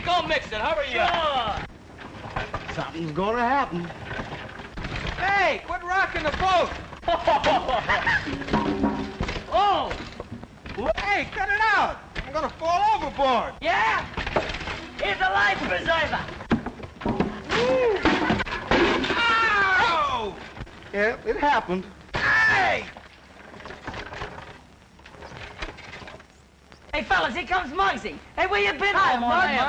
you go mix it. Hurry up. Sure. Something's gonna happen. Hey, quit rocking the boat. Oh. Hey, cut it out. I'm gonna fall overboard. Yeah? Here's a life preserver. Ow! Yeah, it happened. Hey! Hey, fellas, here comes Muggsy. Hey, where you been? Hi,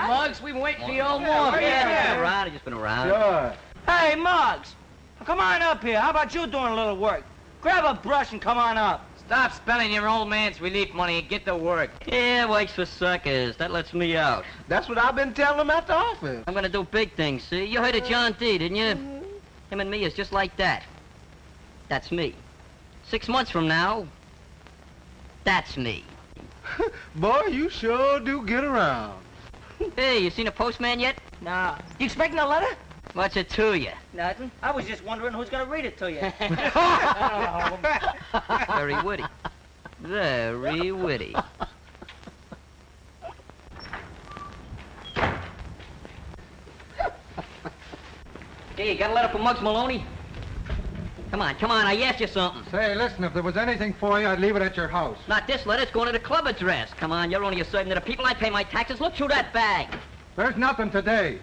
Muggs. We've been waiting for you all morning. Yeah, Been around, just been around. Sure. Hey, Muggs. Come on up here. How about you doing a little work? Grab a brush and come on up. Stop spending your old man's relief money and get to work. Yeah, works for suckers. That lets me out. That's what I've been telling them at the office. I'm gonna do big things, see? You heard of John D., didn't you? Him and me is just like that. That's me. 6 months from now, that's me. Boy, you sure do get around. Hey, you seen a postman yet? Nah. You expecting a letter? What's it to you? Nothing. I was just wondering who's gonna read it to you. Very witty. Very witty. Hey, you got a letter from Muggs Maloney? Come on, I asked you something. Say, listen, if there was anything for you, I'd leave it at your house. Not this letter, it's going to the club address. Come on, you're only a servant to the people. I pay my taxes. Look through that bag. There's nothing today.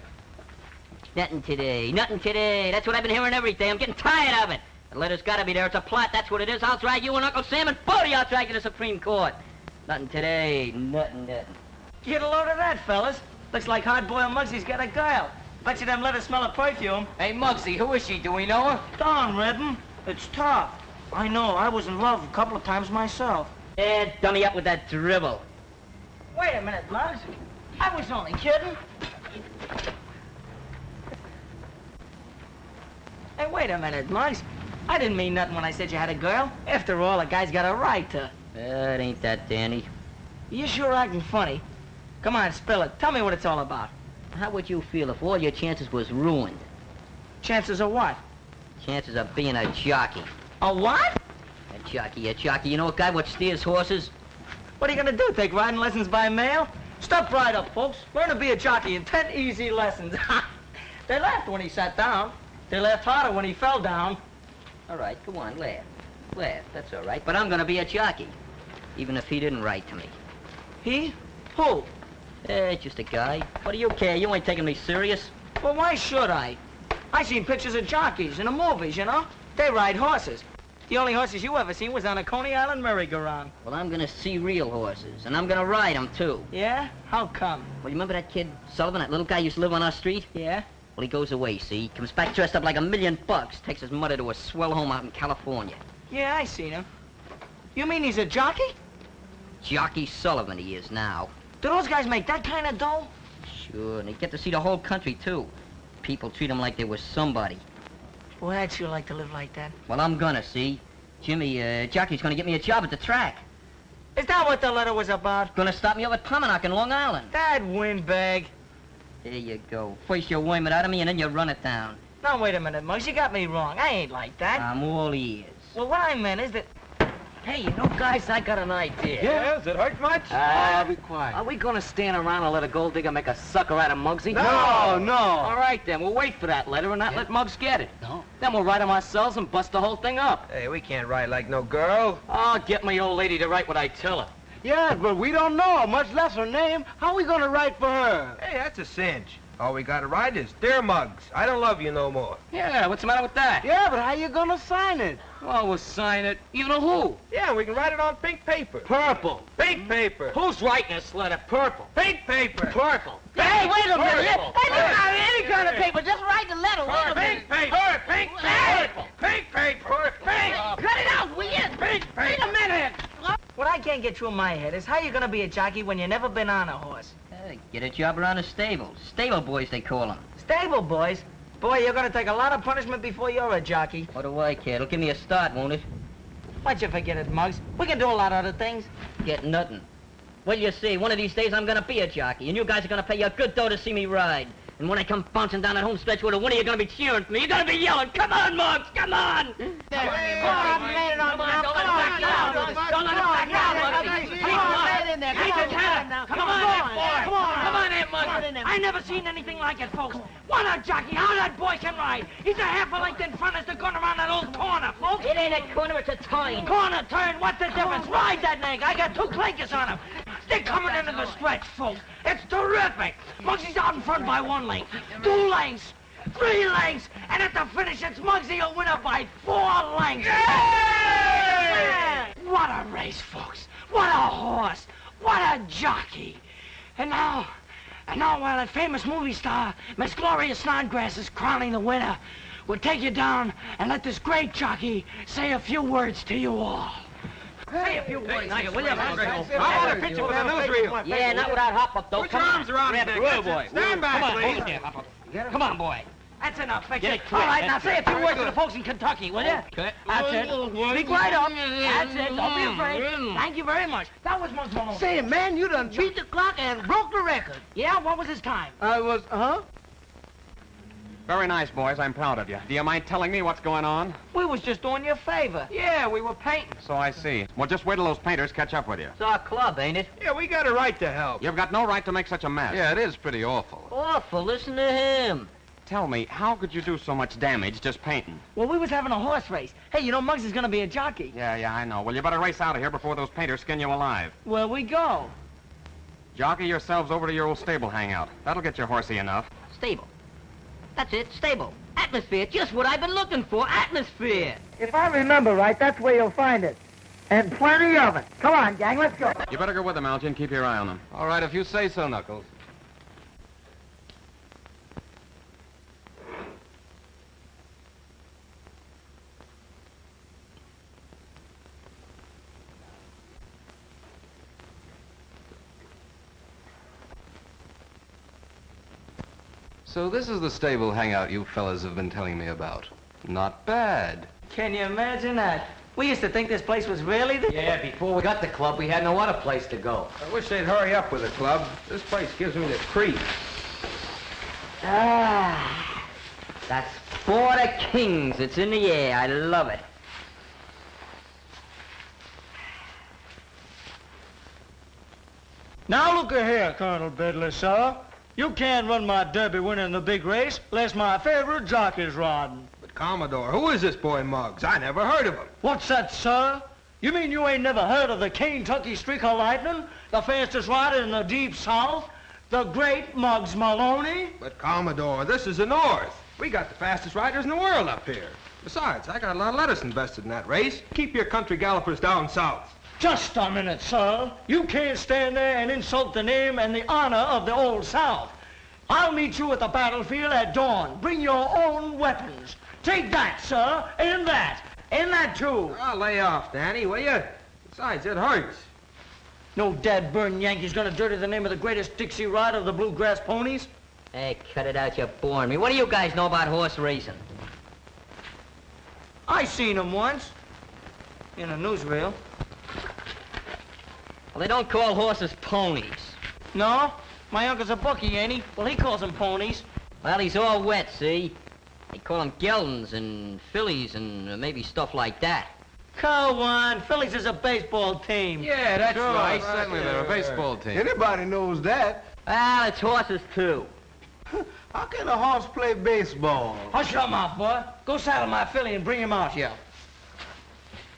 Nothing today, nothing today. That's what I've been hearing every day. I'm getting tired of it. The letter's got to be there. It's a plot, that's what it is. I'll drag you and Uncle Sam and both of you I'll drag you to the Supreme Court. Nothing today, nothing. Get a load of that, fellas. Looks like hard-boiled Muggsy's got a girl. Bet you them letters smell of perfume. Hey, Muggsy, who is she? Do we know her? Darn, Redden. It's tough. I know. I was in love a couple of times myself. Yeah, dummy up with that dribble. Wait a minute, Muggs. I was only kidding. Hey, wait a minute, Muggs. I didn't mean nothing when I said you had a girl. After all, a guy's got a right to. It ain't that, Danny. You sure acting funny. Come on, spill it. Tell me what it's all about. How would you feel if all your chances was ruined? Chances of what? Chances of being a jockey. A what? A jockey. You know a guy what steers horses? What are you gonna do, take riding lessons by mail? Step right up, folks. Learn to be a jockey in 10 easy lessons. They laughed when he sat down. They laughed harder when he fell down. All right, go on, laugh. Laugh, that's all right. But I'm gonna be a jockey, even if he didn't write to me. He? Who? Just a guy. What do you care? You ain't taking me serious. Well, why should I? I seen pictures of jockeys in the movies, you know? They ride horses. The only horses you ever seen was on a Coney Island merry-go-round. Well, I'm gonna see real horses, and I'm gonna ride them, too. Yeah? How come? Well, you remember that kid, Sullivan, that little guy used to live on our street? Yeah? Well, he goes away, see? Comes back dressed up like $1,000,000, takes his mother to a swell home out in California. Yeah, I seen him. You mean he's a jockey? Jockey Sullivan he is now. Do those guys make that kind of dough? Sure, and they get to see the whole country, too. People treat him like they was somebody. Boy, I'd sure like to live like that. Well, I'm gonna, see? Jimmy, Jockey's gonna get me a job at the track. Is that what the letter was about? Gonna stop me up at Pominock in Long Island. That windbag. There you go. First you worm it out of me, and then you run it down. Now, wait a minute, Muggs. You got me wrong. I ain't like that. I'm all ears. Well, what I meant is that... Hey, you know, guys, I got an idea. Yeah, does it hurt much? Be quiet. Are we gonna stand around and let a gold digger make a sucker out of Muggsy? No. All right, then. We'll wait for that letter and not let Muggs get it. No. Then we'll write him ourselves and bust the whole thing up. Hey, we can't write like no girl. I'll get my old lady to write what I tell her. Yeah, but we don't know her, much less her name. How we gonna write for her? Hey, that's a cinch. All we gotta write is, Dear Muggs, I don't love you no more. Yeah, what's the matter with that? Yeah, but how you gonna sign it? Well, we'll sign it. You know who? Yeah, we can write it on pink paper. Purple. Pink paper. Who's writing this letter? Purple. Pink paper. Purple. Hey, wait a minute. Purple. Hey, look out, any kind of paper. Just write the letter. Wait a minute. Pink paper. Pink paper. Pink paper. Pink. Cut it out, will you? Pink paper. Wait a minute. What I can't get through my head is how you gonna be a jockey when you never been on a horse. Get a job around the stables. Stable boys, they call them. Stable boys? Boy, you're gonna take a lot of punishment before you're a jockey. What do I care? It'll give me a start, won't it? Why'd you forget it, Muggs? We can do a lot of other things. Get nothing. Well, you see, one of these days I'm gonna be a jockey, and you guys are gonna pay you a good dough to see me ride. And when I come bouncing down that home stretch with a winner, you're gonna be cheering for me. You're gonna be yelling, "Come on, Muggs, come on!" Don't let him back down, Muggs. Keep in there. Come on, now. Come on, boy. Come on. Come on, Aunt Muggs. Come on in there. I never seen anything like it, folks. What a jockey. How that boy can ride. He's a half a length in front as they're going around that old corner, folks. It ain't a corner, it's a turn. Corner turn, what's the difference? Ride that nag. I got 2 clankers on him. They're coming into the stretch, folks. It's terrific. Muggsy's out in front by 1 length, 2 lengths, 3 lengths, and at the finish, it's Muggsy a winner by 4 lengths. Yeah! What a race, folks. What a horse. What a jockey. And now, while that famous movie star, Miss Gloria Snodgrass, is crowning the winner, we'll take you down and let this great jockey say a few words to you all. Say a few words, will you? I want a picture for the newsreel. Yeah, not without hop-up, though. Put your arms around his neck. Good boy. Stand back, please. Come on, boy. That's enough, fix All right, now say a few words to the folks in Kentucky, will you? Okay. That's it. Speak right up. That's it. Don't be afraid. Thank you very much. That was Muggs Malone. Say, man, you done beat the clock and broke the record. Yeah, what was his time? I was, Very nice, boys. I'm proud of you. Do you mind telling me what's going on? We was just doing you a favor. Yeah, we were painting. So I see. Well, just wait till those painters catch up with you. It's our club, ain't it? Yeah, we got a right to help. You've got no right to make such a mess. Yeah, it is pretty awful. Awful, listen to him. Tell me, how could you do so much damage just painting? Well, we was having a horse race. Hey, you know Muggs is gonna be a jockey. Yeah, I know. Well, you better race out of here before those painters skin you alive. Where we go? Jockey yourselves over to your old stable hangout. That'll get your horsey enough. Stable. That's it, stable. Atmosphere, just what I've been looking for, atmosphere. If I remember right, that's where you'll find it. And plenty of it. Come on, gang, let's go. You better go with them, Algy, and keep your eye on them. All right, if you say so, Knuckles. So this is the stable hangout you fellas have been telling me about. Not bad. Can you imagine that? We used to think this place was really the... Yeah, before we got the club, we had no other place to go. I wish they'd hurry up with the club. This place gives me the creeps. Ah, that's for the Kings. It's in the air. I love it. Now look here, Colonel Bedley, sir. You can't run my Derby winner in the big race unless my favorite jockey's riding. But Commodore, who is this boy Muggs? I never heard of him. What's that, sir? You mean you ain't never heard of the Kentucky Streaker Lightning, the fastest rider in the Deep South, the great Muggs Maloney? But Commodore, this is the North. We got the fastest riders in the world up here. Besides, I got a lot of lettuce invested in that race. Keep your country gallopers down south. Just a minute, sir. You can't stand there and insult the name and the honor of the Old South. I'll meet you at the battlefield at dawn. Bring your own weapons. Take that, sir, and that. And that, too. I'll lay off, Danny, will you? Besides, it hurts. No dad-burn Yankee's gonna dirty the name of the greatest Dixie rider of the bluegrass ponies. Hey, cut it out, you're boring me. What do you guys know about horse racing? I seen him once. In a newsreel. Well, they don't call horses ponies. No? My uncle's a bookie, ain't he? Well, he calls them ponies. Well, he's all wet, see? They call them geldings and fillies and maybe stuff like that. Come on, Phillies is a baseball team. Yeah, that's right. Certainly, they're a baseball team. Anybody knows that. Well, it's horses, too. How can a horse play baseball? Hush your mouth, boy. Go saddle my filly and bring him out here.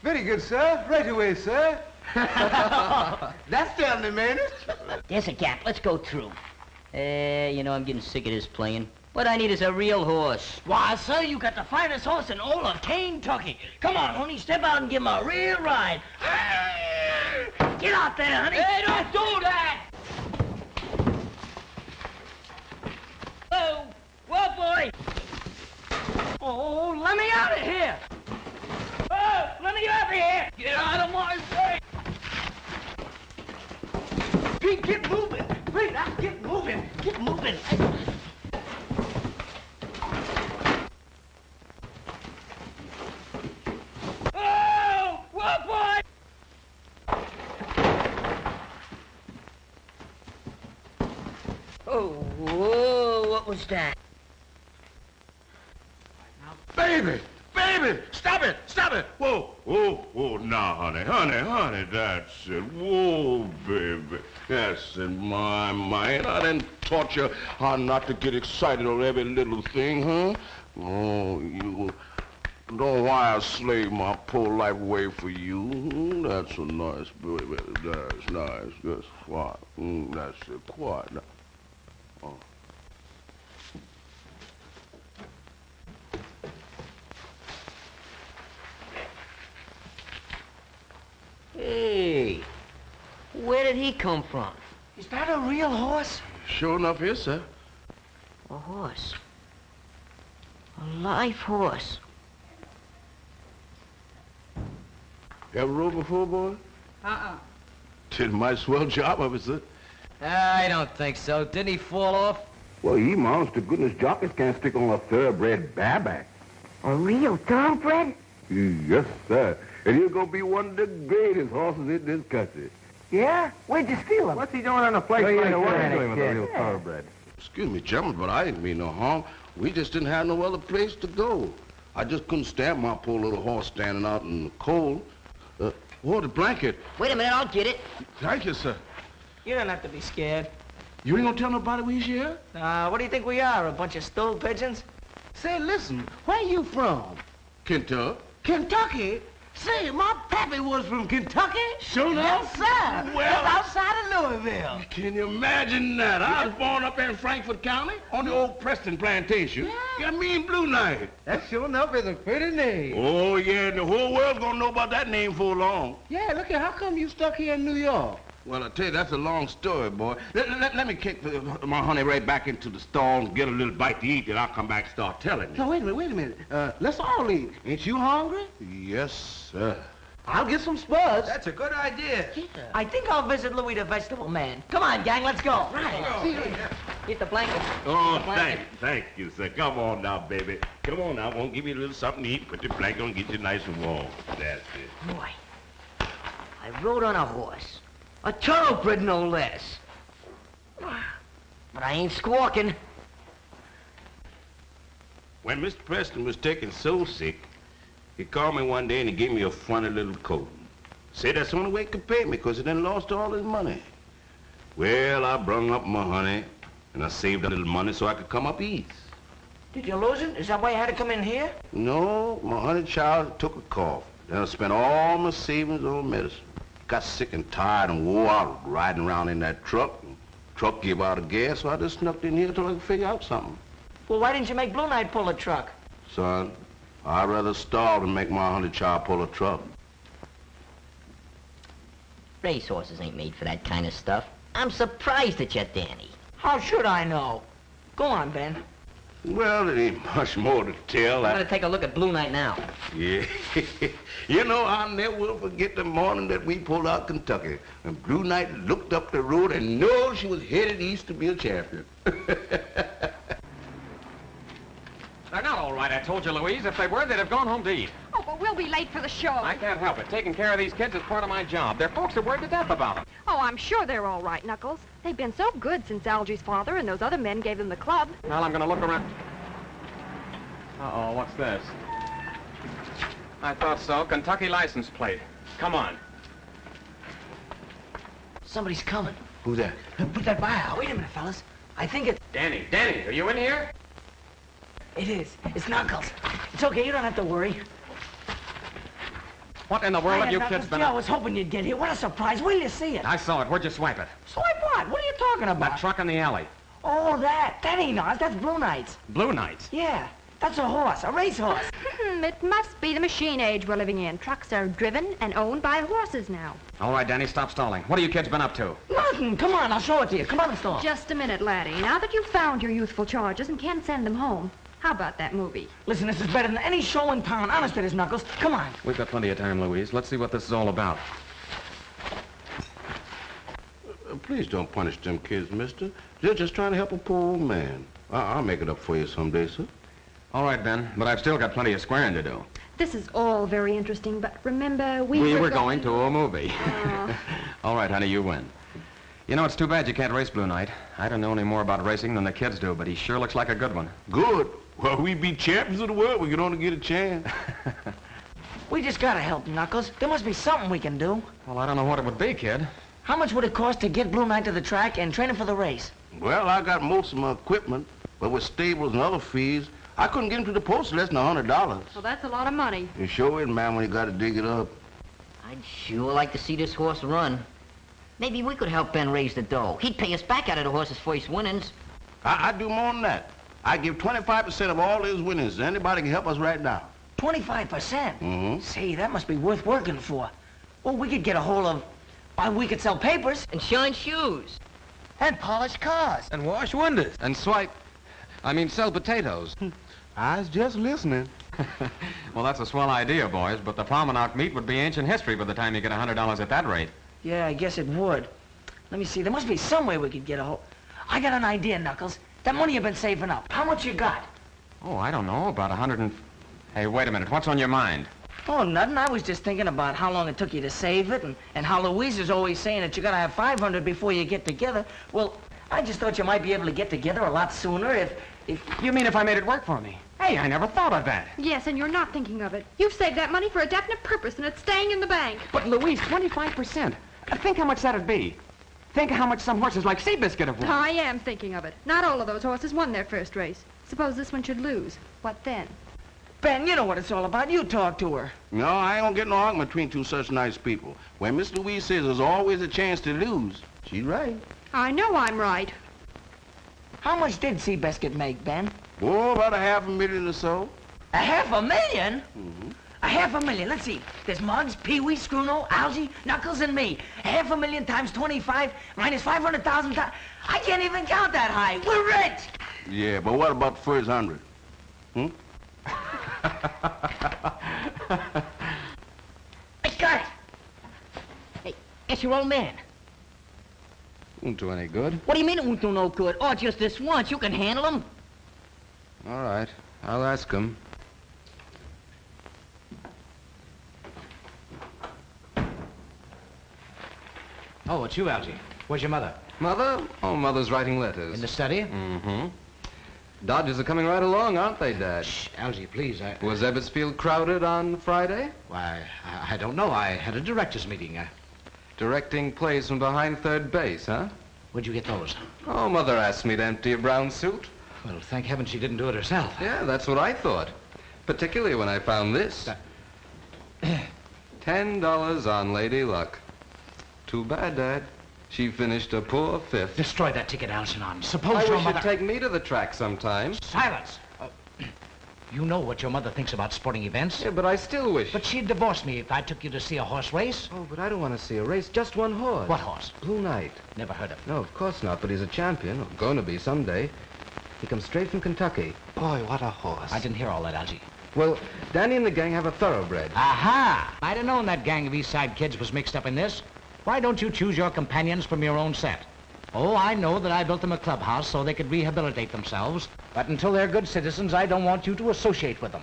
Very good, sir. Right away, sir. That's telling him, ain't it? There's a gap. Let's go through. You know, I'm getting sick of this playing. What I need is a real horse. Why, sir, you got the finest horse in all of Kentucky. Come on, honey, step out and give him a real ride. Get out there, honey. Hey, don't do that! Oh, whoa, boy! Oh, let me out of here. Oh, let me out of here. Get out of my way! Pete, get moving. Pete, now get moving. Get moving. Oh, whoa, boy! Oh, whoa, what was that? Baby! Baby! baby, stop it, stop it. Whoa, whoa, now, honey, that's it. Whoa, baby, that's it, my. And I done taught you how not to get excited on every little thing, huh? Oh, you know why I slave my poor life away for you. That's a nice baby, that's nice, that's quiet. That's it, quiet now. Oh. Hey, where did he come from? Is that a real horse? Sure enough, yes, sir. A horse. A live horse. You ever rode before, boy? Did a mighty swell job of it, sir. I don't think so. Didn't he fall off? Well, he honest to goodness jockeys can't stick on a thoroughbred bareback. A real thoroughbred? Yes, sir. And he's gonna be one of the greatest horses in this country. Yeah? Where'd you steal him? What's he doing on a place like that? what are you Danny, doing with a kid? real thoroughbred? Excuse me, gentlemen, but I didn't mean no harm. We just didn't have no other place to go. I just couldn't stand my poor little horse standing out in the cold. The blanket. Wait a minute, I'll get it. Thank you, sir. You don't have to be scared. You ain't gonna tell nobody we's here? What do you think we are, a bunch of stool pigeons? Say, listen, where you from? Kentucky. Kentucky? Say, my pappy was from Kentucky. Sure enough? Yes, sir. Well- That's outside of Louisville. Can you imagine that? I was born up in Frankfort County on the old Preston plantation. Yeah, me and Blue Knight. That sure enough is a pretty name. Oh, yeah, and the whole world's gonna know about that name for long. Yeah, look here, how come you stuck here in New York? Well, I tell you, that's a long story, boy. Let me kick my honey right back into the stall and get a little bite to eat, and I'll come back and start telling you. No, wait a minute. Let's all eat. Ain't you hungry? Yes, sir. I'll get some spuds. That's a good idea. I think I'll visit Louis the Vegetable Man. Come on, gang, let's go. Get the blanket. Oh, thank you, sir. Come on now, baby. Come on now. I won't give you a little something to eat. Put the blanket on, get you nice and warm. That's it. Boy, I rode on a horse. A thoroughbred, no less. But I ain't squawking. When Mr. Preston was taken so sick, he called me one day and he gave me a funny little coat. Said that's the only way he could pay me because he done lost all his money. Well, I brung up my honey and I saved a little money so I could come up east. Did you lose it? Is that why you had to come in here? No, my honey child took a cough. Then I spent all my savings on medicine. Got sick and tired and wore out riding around in that truck. Truck gave out of gas, so I just snuck in here till I could figure out something. Well, why didn't you make Blue Knight pull a truck? Son, I'd rather starve than make my honey child pull a truck. Racehorses ain't made for that kind of stuff. I'm surprised at you, Danny. How should I know? Go on, Ben. Well, there ain't much more to tell. I'm gonna take a look at Blue Knight now. Yeah. You know, I'll never will forget the morning that we pulled out Kentucky. And Blue Knight looked up the road and knew she was headed east to be a champion. They're not all right, I told you, Louise. If they were, they'd have gone home to eat. Oh, but we'll be late for the show. I can't help it. Taking care of these kids is part of my job. Their folks are worried to death about them. Oh, I'm sure they're all right, Knuckles. They've been so good since Algie's father and those other men gave them the club. Well, I'm going to look around. Uh-oh, what's this? I thought so. Kentucky license plate. Come on. Somebody's coming. Who's that? Put that by out. Wait a minute, fellas. I think it's... Danny, are you in here? It is. It's Knuckles. It's okay, you don't have to worry. What in the world have you kids been I up? was hoping you'd get here. What a surprise. Wait till you see it. I saw it. Where'd you swipe it? Swipe what? What are you talking about? That truck in the alley. Oh, that. That ain't ours. That's Blue Knight's. Blue Knights. Yeah. That's a horse. A racehorse. It must be the machine age we're living in. Trucks are driven and owned by horses now. All right, Danny, stop stalling. What have you kids been up to? Nothing. Come on, I'll show it to you. Come on, store. Just a minute, laddie. Now that you've found your youthful charges and can send them home, how about that movie? Listen, this is better than any show in town. Honest it is, Knuckles. Come on. We've got plenty of time, Louise. Let's see what this is all about. Please don't punish them kids, mister. They're just trying to help a poor old man. I'll make it up for you someday, sir. All right, Ben, but I've still got plenty of squaring to do. This is all very interesting, but remember, We were going to a movie. All right, honey, you win. You know, it's too bad you can't race Blue Knight. I don't know any more about racing than the kids do, but he sure looks like a good one. Good. Well, we be champions of the world. We can only get a chance. We just gotta help Knuckles. There must be something we can do. Well, I don't know what it would be, kid. How much would it cost to get Blue Knight to the track and train him for the race? Well, I got most of my equipment, but with stables and other fees, I couldn't get him to the post less than $100. Well, that's a lot of money. You sure is, man, when you got to dig it up. I'd sure like to see this horse run. Maybe we could help Ben raise the dough. He'd pay us back out of the horse's first winnings. I'd do more than that. I'd give 25% of all his winnings to anybody can help us right now. 25%? Mm-hmm. Say, that must be worth working for. Well, we could get a hold of... we could sell papers. And shine shoes. And polish cars. And wash windows. And sell potatoes. I was just listening. Well, that's a swell idea, boys, but the Palmanock meet would be ancient history by the time you get $100 at that rate. Yeah, I guess it would. Let me see, there must be some way we could get a hold... I got an idea, Knuckles. That money you've been saving up. How much you got? Oh, I don't know, about 100 and... Hey, wait a minute, what's on your mind? Oh, nothing. I was just thinking about how long it took you to save it, and how Louise is always saying that you gotta have 500 before you get together. Well, I just thought you might be able to get together a lot sooner if... You mean if I made it work for me? Hey, I never thought of that. Yes, and you're not thinking of it. You've saved that money for a definite purpose, and it's staying in the bank. But, Louise, 25%. Think how much that'd be. Think how much some horses like Seabiscuit have won. I am thinking of it. Not all of those horses won their first race. Suppose this one should lose. What then? Ben, you know what it's all about. You talk to her. No, I ain't gonna get no argument between two such nice people. When Miss Louise says there's always a chance to lose, she's right. I know I'm right. How much did Seabiscuit make, Ben? Oh, about $500,000 or so. $500,000? Mm-hmm. $500,000. Let's see. There's Muggs, Pee-wee, Scruno, Algy, Knuckles, and me. $500,000 times 25 minus 500,000 times... I can't even count that high. We're rich! Yeah, but what about the first 100? I got it. Hey, it's your old man. Won't do any good. What do you mean it won't do no good? Oh, just this once. You can handle him. All right, I'll ask him. Oh, it's you, Algy. Where's your mother? Mother? Oh, Mother's writing letters. In the study? Mm-hmm. Dodgers are coming right along, aren't they, Dad? Shh, Algy, please. Was Ebbetsfield crowded on Friday? Why, I don't know. I had a directors' meeting. Directing plays from behind third base, huh? Where'd you get those? Oh, Mother asked me to empty a brown suit. Well, thank heaven she didn't do it herself. Yeah, that's what I thought. Particularly when I found this. $10 on Lady Luck. Too bad, Dad. She finished a poor fifth. Destroy that ticket, Algernon. Suppose I your wish mother... you'd take me to the track sometime. Silence! You know what your mother thinks about sporting events. Yeah, but I still wish... But she'd divorce me if I took you to see a horse race. Oh, but I don't want to see a race. Just one horse. What horse? Blue Knight. Never heard of him. No, of course not, but he's a champion. Or going to be someday. He comes straight from Kentucky. Boy, what a horse. I didn't hear all that, Algy. Well, Danny and the gang have a thoroughbred. Aha! I'd have known that gang of East Side kids was mixed up in this. Why don't you choose your companions from your own set? Oh, I know that I built them a clubhouse so they could rehabilitate themselves, but until they're good citizens, I don't want you to associate with them.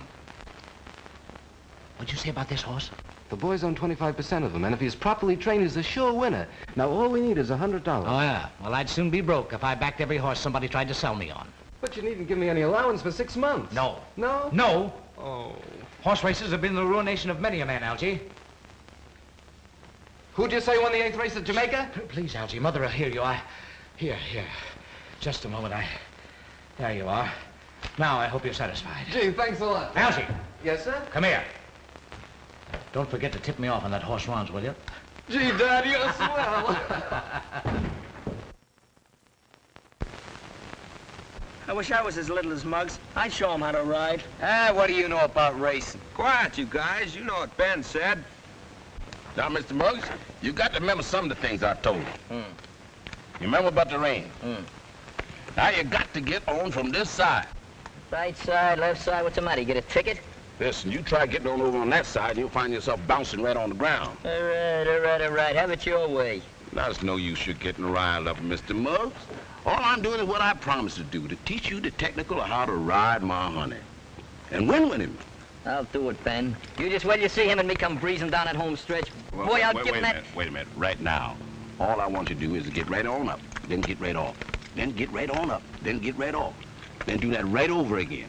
What'd you say about this horse? The boys own 25% of him, and if he's properly trained, he's a sure winner. Now, all we need is $100. Oh, yeah? Well, I'd soon be broke if I backed every horse somebody tried to sell me on. But you needn't give me any allowance for 6 months. No. No? No! Oh. Horse races have been the ruination of many a man, Algy. Who'd you say won the 8th race at Jamaica? Please, Algy, Mother will hear you. Here. Just a moment, There you are. Now, I hope you're satisfied. Gee, thanks a lot. Algy! Yes, sir? Come here. Don't forget to tip me off on that horse runs, will you? Gee, Dad, you're swell. I wish I was as little as Muggs. I'd show him how to ride. What do you know about racing? Quiet, you guys. You know what Ben said. Now, Mr. Muggs, you got to remember some of the things I told you. You remember about the rain? Now you got to get on from this side. Right side, left side, what's the matter? You get a ticket? Listen, you try getting on over on that side, and you'll find yourself bouncing right on the ground. All right. Have it your way. Now, it's no use you getting riled up, Mr. Muggs. All I'm doing is what I promised to do, to teach you the technical of how to ride my honey. And win with him. I'll do it, Ben. You just wait till you see him and me come breezing down that home stretch. Boy, I'll give him that... Wait a minute. Right now, All I want you to do is to get right on up, then get right off. Then get right on up, then get right off. Then do that right over again.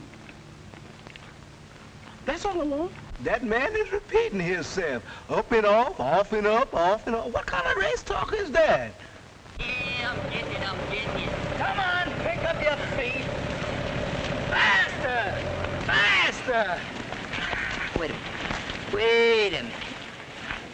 That's all I want. That man is repeating himself. Up and off and up, off and off. What kind of race talk is that? Yeah, I'm getting it. Come on, pick up your feet. Faster! Faster! Wait a minute.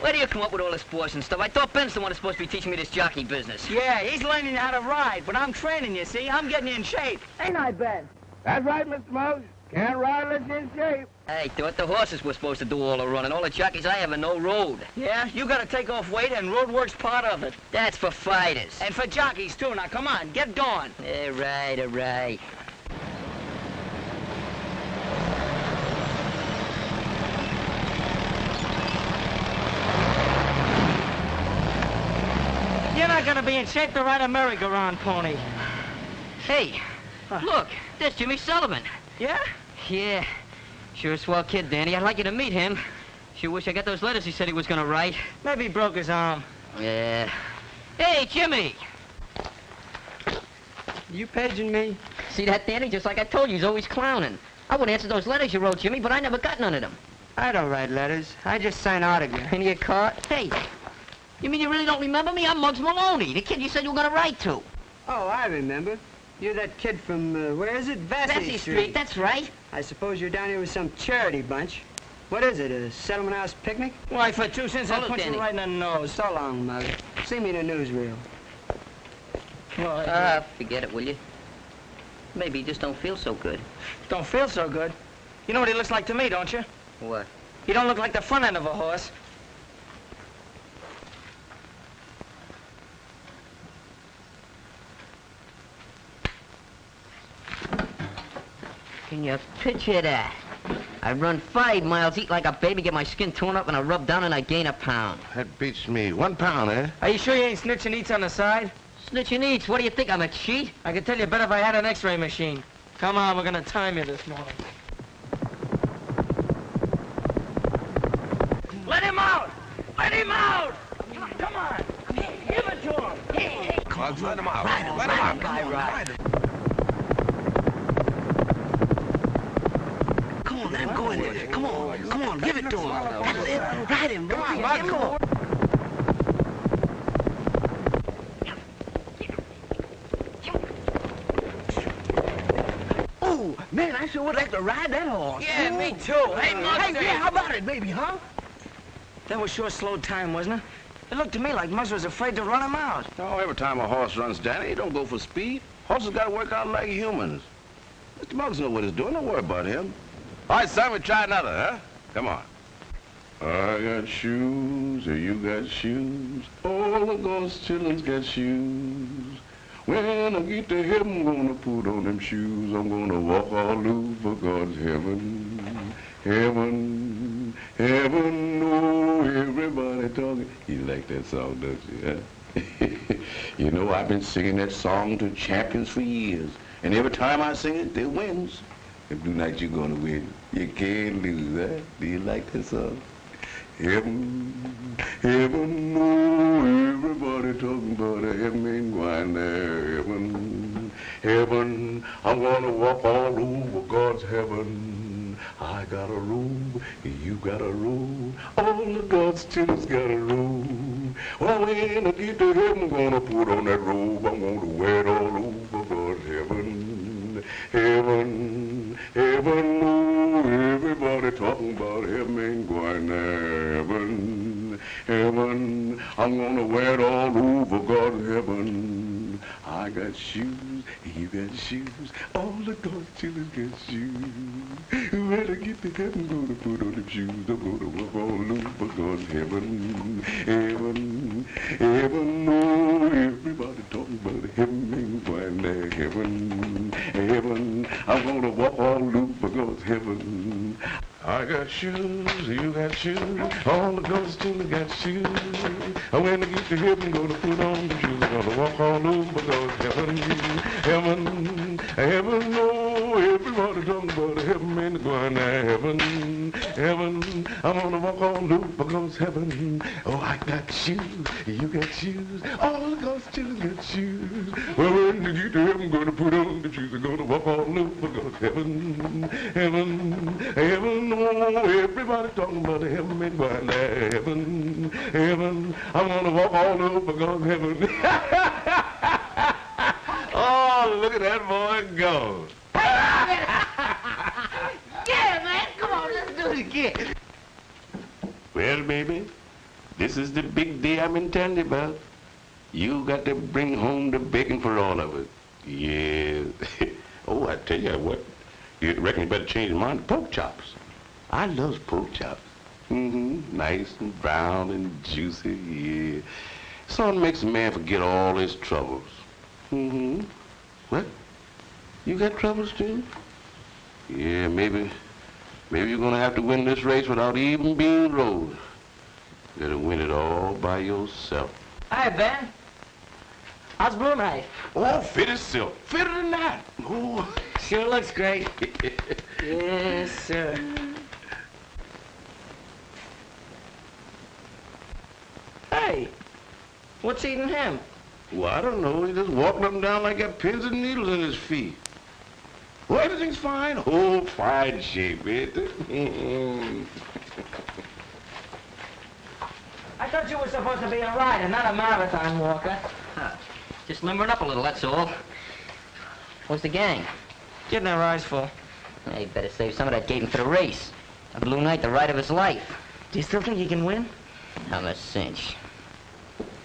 Where do you come up with all this force and stuff? I thought Ben's the one that's supposed to be teaching me this jockey business. Yeah, he's learning how to ride, but I'm training you, see? I'm getting you in shape. Ain't I, Ben? That's right, Mr. Mose. Can't ride unless you're in shape. I thought the horses were supposed to do all the running. All the jockeys I ever know rode. Yeah, you gotta take off weight, and road work's part of it. That's for fighters. And for jockeys, too. Now, come on, get going. All right. You're not gonna be in shape to ride a merry-go-round pony. Hey, look, there's Jimmy Sullivan. Yeah? Yeah, sure a swell kid, Danny. I'd like you to meet him. Sure wish I got those letters he said he was gonna write. Maybe he broke his arm. Yeah. Hey, Jimmy! You paging me? See that, Danny? Just like I told you, he's always clowning. I would answer those letters you wrote, Jimmy, but I never got none of them. I don't write letters. I just sign autographs. And you get caught? Hey, you mean you really don't remember me? I'm Muggs Maloney, the kid you said you were gonna write to. Oh, I remember. You're that kid from, where is it? Vesey Street, that's right. I suppose you're down here with some charity bunch. What is it, a settlement house picnic? Why, for 2 cents, I'll punch Danny. you right in the nose. So long, Muggs. See me in the newsreel. Well, Forget it, will you? Maybe you just don't feel so good. don't feel so good. You know what he looks like to me, don't you? What? He don't look like the front end of a horse. Can you picture that? I run 5 miles, eat like a baby, get my skin torn up, and I rub down and I gain a pound. That beats me. 1 pound, eh? Are you sure you ain't snitching eats on the side? Snitching eats, what do you think, I'm a cheat? I could tell you better if I had an x-ray machine. Come on, we're gonna time you this morning. Let him out! Let him out! Come on! Give it to him! Muggs, let him out. Let him out. Guy, ride. Come on, let him go in there. Come on, give it to him. That's it. Ride him, come on, Muggs, come on. Oh, man, I sure would like to ride that horse. Yeah, me too. Hey, Muggs. Hey, yeah, how about it, baby, huh? That was sure slow time, wasn't it? It looked to me like Muggs was afraid to run him out. No, every time a horse runs, Danny, he don't go for speed. Horses got to work out like humans. Mr. Muggs knows what he's doing. Don't worry about him. All right, son, we try another, huh? Come on. I got shoes, you got shoes. All of those children's got shoes. When I get to heaven, I'm gonna put on them shoes. I'm gonna walk all over God's heaven. Heaven, heaven, oh, everybody talking. You like that song, don't you, huh? You know, I've been singing that song to champions for years. And every time I sing it, they wins. If tonight you're gonna win, you can't lose, huh? Do you like that song? Heaven, heaven, oh, everybody talking about a heaven going there. Heaven, heaven, I'm gonna walk all over God's heaven. I got a robe, you got a robe, all of God's children's got a robe. Well, when I get to heaven, I'm gonna put on that robe. I'm gonna wear it all over God's heaven. Heaven, heaven, oh, everybody talking about heaven going there. Heaven, heaven, I'm gonna wear it all over God's heaven. I got shoes, you got shoes, all the God's children got shoes. When I get to heaven, I'm gonna put on them shoes. I'm gonna walk all over God's heaven. Heaven, heaven, oh, everybody talking about heaven going there. Heaven, heaven, I'm gonna walk all over God's heaven. I got shoes, you got shoes, all the God's children got shoes. When I get to heaven, gonna put on the shoes, gonna walk all over God's heaven. Heaven, heaven, oh, everybody talking about heaven and going there. Heaven, heaven. I'm gonna walk on over God's heaven. Oh, I got shoes, you got shoes, all God's children got shoes. Well, when you get to heaven, I'm gonna put on the shoes. I'm gonna walk on over God's heaven, heaven, heaven. Oh, everybody talking about the heaven, man, why not heaven, heaven. I'm gonna walk all over God's heaven. Oh, look at that boy go. Yeah, man, come on, let's do it again. Well, baby, this is the big day I've been telling you about. You got to bring home the bacon for all of us. Yes. Oh, I tell you what, you reckon you better change mine to pork chops. I love pork chops. Nice and brown and juicy, yeah. Something makes a man forget all his troubles. What? You got troubles too? Yeah, maybe you're gonna have to win this race without even being rode. You gotta win it all by yourself. Hi, Ben. How's Blue Knight? Oh, fit as silk. Fitter than that. Oh. Sure looks great. Yes, sir. Hey, what's eating him? Well, I don't know. He just walking up and down like got pins and needles in his feet. Well, everything's fine. Oh, fine shape, ain't it? I thought you were supposed to be a rider, not a marathon walker. Just limbering up a little, that's all. What's the gang? Getting their eyes full. Hey, you better save some of that gating for the race. A Blue Knight, the ride of his life. Do you still think you can win? I'm a cinch.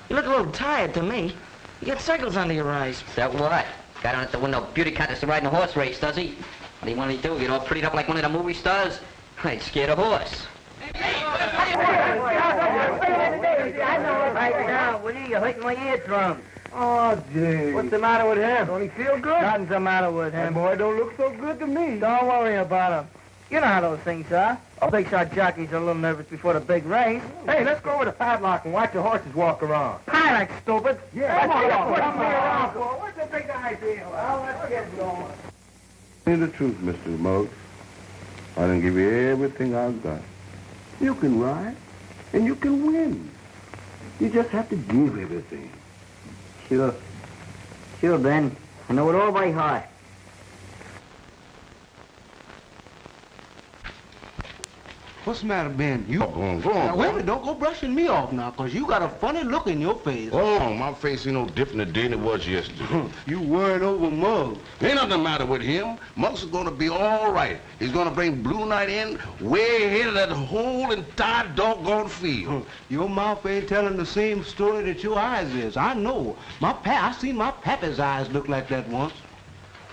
You look a little tired to me. You got circles under your eyes. Is that what? Guy don't have to win no beauty contest to ride in a horse race, does he? What do you want to do? Get all prettied up like one of the movie stars? I'd scared a horse. Right now, Woody, you're hurting my eardrum. Oh, gee. What's the matter with him? Don't he feel good? Nothing's the matter with him. That boy don't look so good to me. Don't worry about him. You know how those things are. All big shot jockeys are a little nervous before the big race. Hey, let's go over to Padlock and watch the horses walk around. Pilot, stupid. Yeah, Come on, come around. What's the big idea? Well, let's get going. Tell me the truth, Mr. Muggs. I done give you everything I've got. You can ride, and you can win. You just have to give everything. Sure. Sure, Ben. I know it all by heart. What's the matter, Ben? You... Go on. Now, wait a minute, don't go brushing me off now, 'cause you got a funny look in your face. Oh, my face ain't no different today than it was yesterday. You worried over Muggs. Ain't nothing the matter with him. Muggs is gonna be all right. He's gonna bring Blue Knight in way ahead of that whole entire doggone field. Your mouth ain't telling the same story that your eyes is. I know. I seen my pappy's eyes look like that once.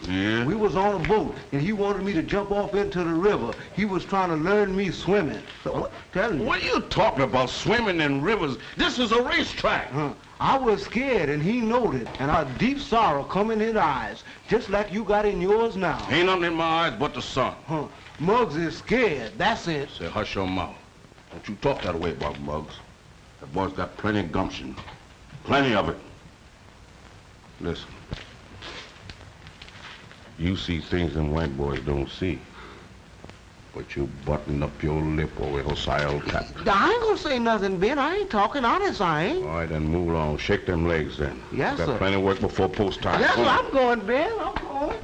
Yeah? We was on a boat, and he wanted me to jump off into the river. He was trying to learn me swimming. So, tell me. What are you talking about, swimming in rivers? This is a racetrack. I was scared, and he knowed it, and a deep sorrow come in his eyes, just like you got in yours now. Ain't nothing in my eyes but the sun. Muggs is scared, that's it. Say, hush your mouth. Don't you talk that way about Muggs. The boy's got plenty of gumption. Plenty of it. Listen. You see things them white boys don't see. But you button up your lip over your sile cap. I ain't gonna say nothing, Ben. I ain't talking honest, I ain't. All right, then move along. Shake them legs, then. Yes, got sir. plenty of work before post time. Yes, sir, I'm going, Ben. I'm going.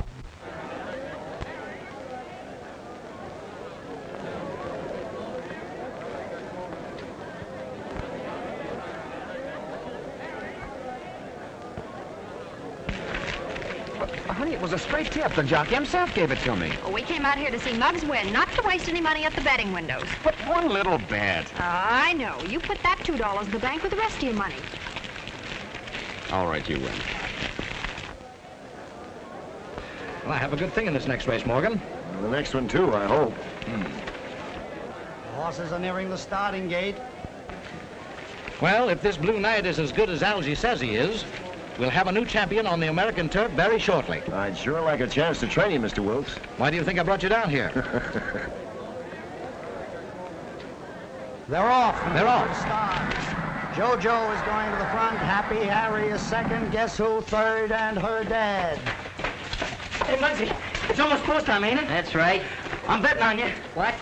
Honey, it was a straight tip. The jockey himself gave it to me. We came out here to see Muggs win, not to waste any money at the betting windows. But one little bet. I know. You put that $2 in the bank with the rest of your money. All right, you win. Well, I have a good thing in this next race, Morgan. The next one, too, I hope. The horses are nearing the starting gate. Well, if this Blue Knight is as good as Algy says he is, we'll have a new champion on the American turf very shortly. I'd sure like a chance to train you, Mr. Wilkes. Why do you think I brought you down here? They're off. They're off. The stars. JoJo is going to the front. Happy Harry is second. Guess who third? And her dad. Hey, Muggsy, it's almost post time, ain't it? That's right. I'm betting on you. What?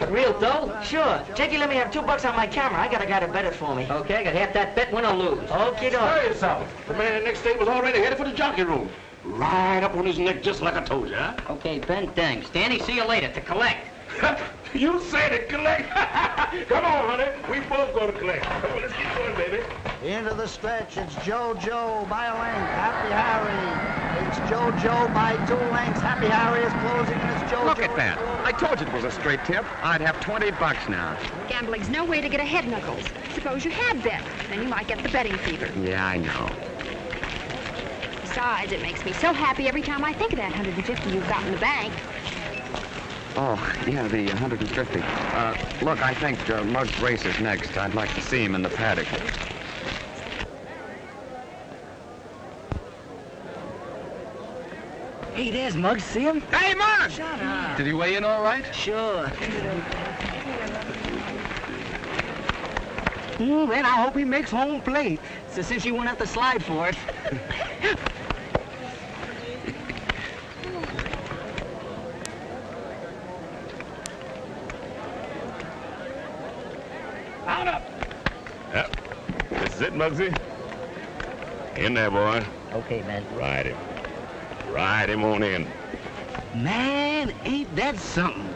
Real dough? Sure. Jakey, let me have $2 on my camera. I got a guy to bet it for me. Okay, I got half that bet, win or lose. Okay, Hurry yourself. The man next table's already headed for the jockey room. Right up on his neck, just like I told you, huh? Okay, Ben, thanks. Danny, see you later. To collect. You said it, collect. Come on, honey. We both going to collect. Come on, let's get going, baby. Into the stretch, it's JoJo by a length. Happy Harry. It's JoJo by 2 lengths. Happy Harry is closing, and it's JoJo. Look at that. I told you it was a straight tip. I'd have $20 now. Gambling's no way to get ahead, Knuckles. Suppose you had bet. Then you might get the betting fever. Yeah, I know. Besides, it makes me so happy every time I think of that 150 you've got in the bank. Oh, yeah, the 150. Look, I think Muggs races next. I'd like to see him in the paddock. Hey, there's Muggs. See him? Hey, Muggs! Shut up. Did he weigh in all right? Sure. Then I hope he makes home plate. So since you won't have to slide for it. Mount up. Yep. This is it, Muggsy. In there, boy. Okay, man. Ride him. Ride him on in. Man, ain't that something?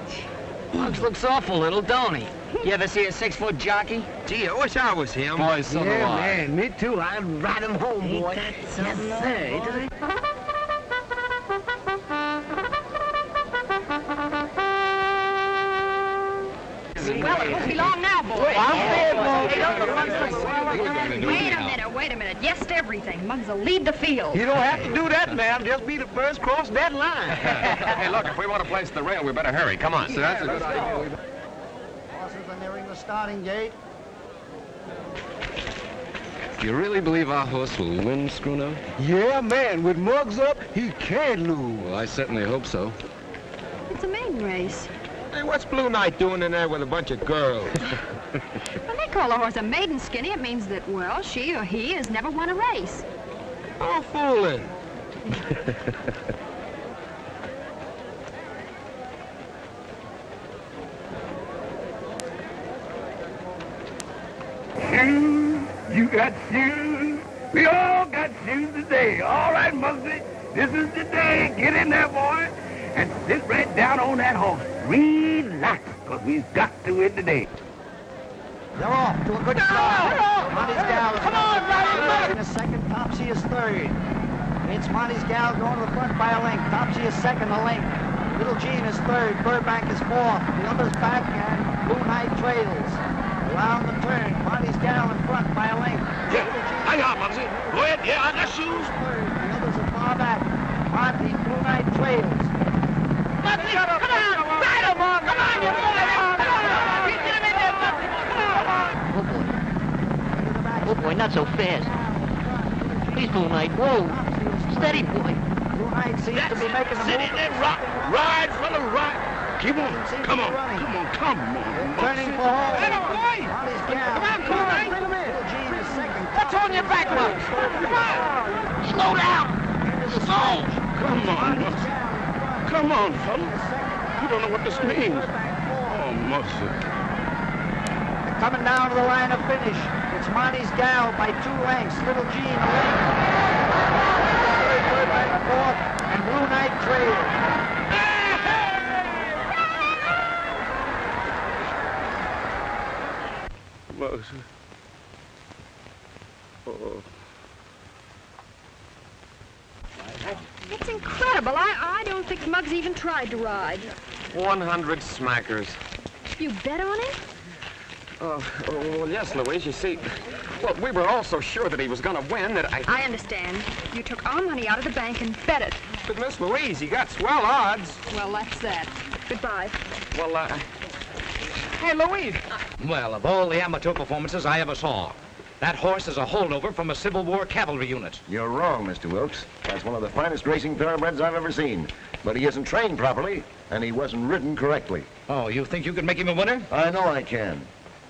Muggs looks awful little, don't he? You ever see a 6-foot jockey? Gee, I wish I was him. Boy, so do I. man, me too. I'd ride him home, boy. Yes, sir. Well, it won't be long now, boy. Wait a minute. Yes to everything. Muggs will lead the field. You don't have to do that, ma'am. Just be the first cross that line. Hey, look, if we want to place the rail, we better hurry. Come on. So that's a good idea. Horses are nearing the starting gate. You really believe our horse will win, Schooner? Yeah, man. With Muggs up, he can't lose. Well, I certainly hope so. It's a maiden race. Hey, what's Blue Knight doing in there with a bunch of girls? When they call a horse a maiden, Skinny, it means that, well, she or he has never won a race. Oh, fooling. Shoes, you got shoes. We all got shoes today. All right, Muggsy, this is the day. Get in there, boy, and sit right down on that horse. Relax, because we've got to win today. They're off to a good start. Monty's Gal is in a second. Topsy is third. It's Monty's Gal going to the front by a length. Topsy is second, a length. Little Jean is third. Burbank is fourth. The others back, and Blue Knight trails. Around the turn, Monty's Gal in front by a length. Hang on, Muggsy. Go ahead. Yeah, I got shoes. Third. The others are far back. Monty, Blue Knight trails. Muggsy, come on! Ride him, Muggs! Come on, you boy! Come on! Get him in there, Muggsy! Come on! Oh, boy, not so fast. Please, Blue Knight. Whoa. Steady, boy. Blue Knight seems to be making the Sit move. in there, rock. Ride, fella, ride. Keep on. Come on. Come on. Come on. Turning for home. Hey, boy! Monty's Gal. Come on, Blue Knight! Little Jean is second. What's on your back, Muggs? Come on! Slow down! Slow! Come on. Come on, fella. You don't know what this means. Oh, mercy. Coming down to the line of finish. It's Monty's Gal by 2 lengths. Little Jean a length. Third, Burbank fourth, and Blue Knight trails. Mercy. Oh. It's incredible. I don't think Muggs even tried to ride. 100 smackers. You bet on him? Well, yes, Louise. You see, well, we were all so sure that he was going to win that I understand. You took our money out of the bank and bet it. But Miss Louise, you got swell odds. Well, that's that. Goodbye. Well, Hey, Louise! Well, of all the amateur performances I ever saw, that horse is a holdover from a Civil War cavalry unit. You're wrong, Mr. Wilkes. That's one of the finest racing thoroughbreds I've ever seen. But he isn't trained properly, and he wasn't ridden correctly. Oh, you think you could make him a winner? I know I can.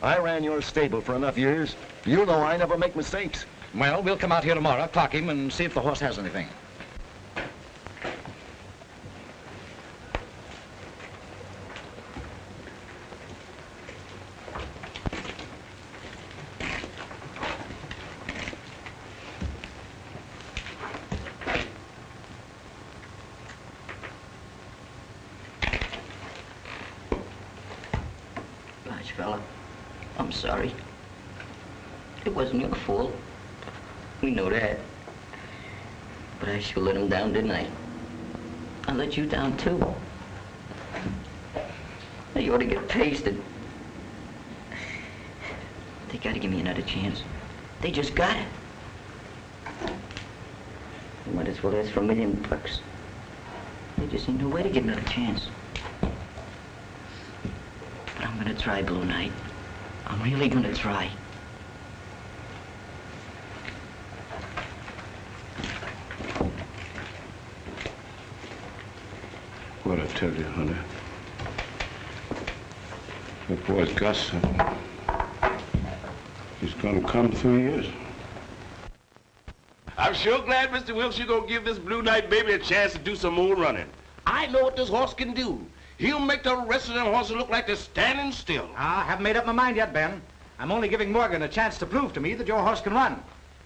I ran your stable for enough years. You know I never make mistakes. Well, we'll come out here tomorrow, clock him, and see if the horse has anything. fella. I'm sorry. It wasn't your fault. We know that. But I sure let him down, didn't I? I let you down, too. Now you ought to get pasted. They gotta give me another chance. They just got it. I might as well ask for $1 million. They just ain't no way to get another chance. But I'm gonna try, Blue Knight. I'm really gonna try. What I tell you, honey? That boy's got something. He's gonna come through years. I'm sure glad, Mr. Wilkes, you're gonna give this Blue Knight baby a chance to do some more running. I know what this horse can do. He'll make the rest of them horses look like they're standing still. I haven't made up my mind yet, Ben. I'm only giving Morgan a chance to prove to me that your horse can run.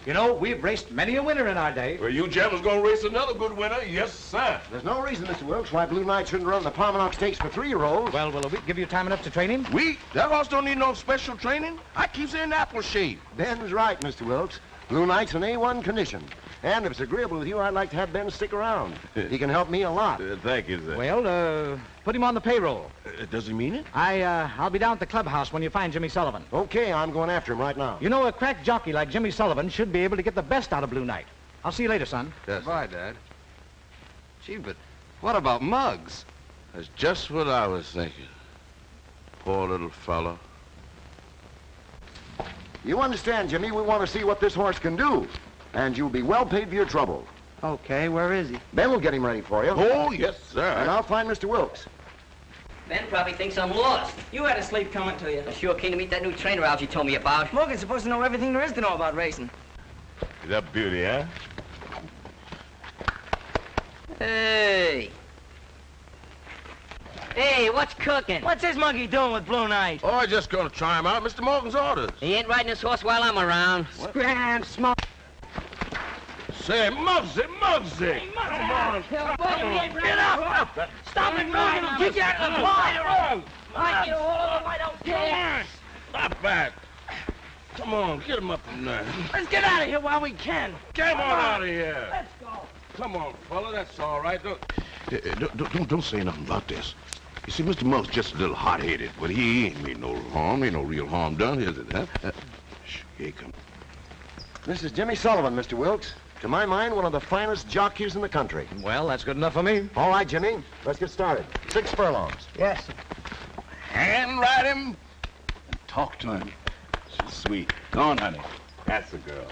You know, we've raced many a winner in our day. Well, you gentlemen's gonna race another good winner, yes, sir. There's no reason, Mr. Wilkes, why Blue Knight shouldn't run the Palmernock Stakes for 3-year-olds. Well, will a week give you time enough to train him? We? That horse don't need no special training. I keep saying apple shape. Ben's right, Mr. Wilkes. Blue Knight's in A1 condition. And if it's agreeable with you, I'd like to have Ben stick around. He can help me a lot. Thank you, sir. Well, put him on the payroll. Does he mean it? I'll be down at the clubhouse when you find Jimmy Sullivan. Okay, I'm going after him right now. You know, a crack jockey like Jimmy Sullivan should be able to get the best out of Blue Knight. I'll see you later, son. Yes. Bye, Dad. Gee, but what about Muggs? That's just what I was thinking. Poor little fella. You understand, Jimmy, we want to see what this horse can do. And you'll be well paid for your trouble. Okay, where is he? Ben will get him ready for you. Oh, yes, sir. And I'll find Mr. Wilkes. Ben probably thinks I'm lost. You had a sleep coming to you. I sure keen to meet that new trainer Algie told me about. Morgan's supposed to know everything there is to know about racing. Is that beauty, huh? Hey. Hey, what's cooking? What's this monkey doing with Blue Knight? Oh, I'm just gonna try him out. Mr. Morgan's orders. He ain't riding this horse while I'm around. Scram, smoke. Say, Muggsy, Muggsy! Come on! Get up! Stop it, Morgan! I'll kick you out of the bar! I get a hold of him, I don't care! Stop back! Come on, get him up from there. Let's get out of here while we can! Come on out of here! Let's go! Come on, fella, that's all right. Don't say nothing about this. You see, Mr. Muggs just a little hot-headed, but he ain't mean no harm. Ain't no real harm done, is it, huh? Here he comes. This is Jimmy Sullivan, Mr. Wilkes. To my mind, one of the finest jockeys in the country. Well, that's good enough for me. All right, Jimmy. Let's get started. 6 furlongs. Yes. Hand ride him and talk to him. She's sweet. Go on, honey. That's the girl.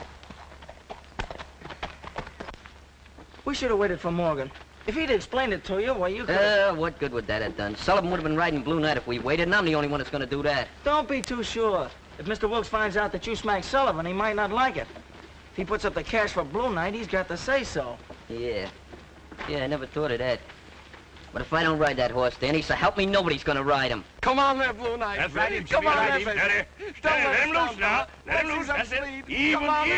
We should have waited for Morgan. If he'd explained it to you, well, you could... What good would that have done? Sullivan would have been riding Blue Knight if we waited, and I'm the only one that's gonna do that. Don't be too sure. If Mr. Wilkes finds out that you smacked Sullivan, he might not like it. If he puts up the cash for Blue Knight, he's got to say so. Yeah, I never thought of that. But if I don't ride that horse, Danny, so help me, nobody's gonna ride him. Come on there, Blue Knight. That's right. Come on there, Steady. Steady. Let him loose now. Let him loose. That's it. Even. Come on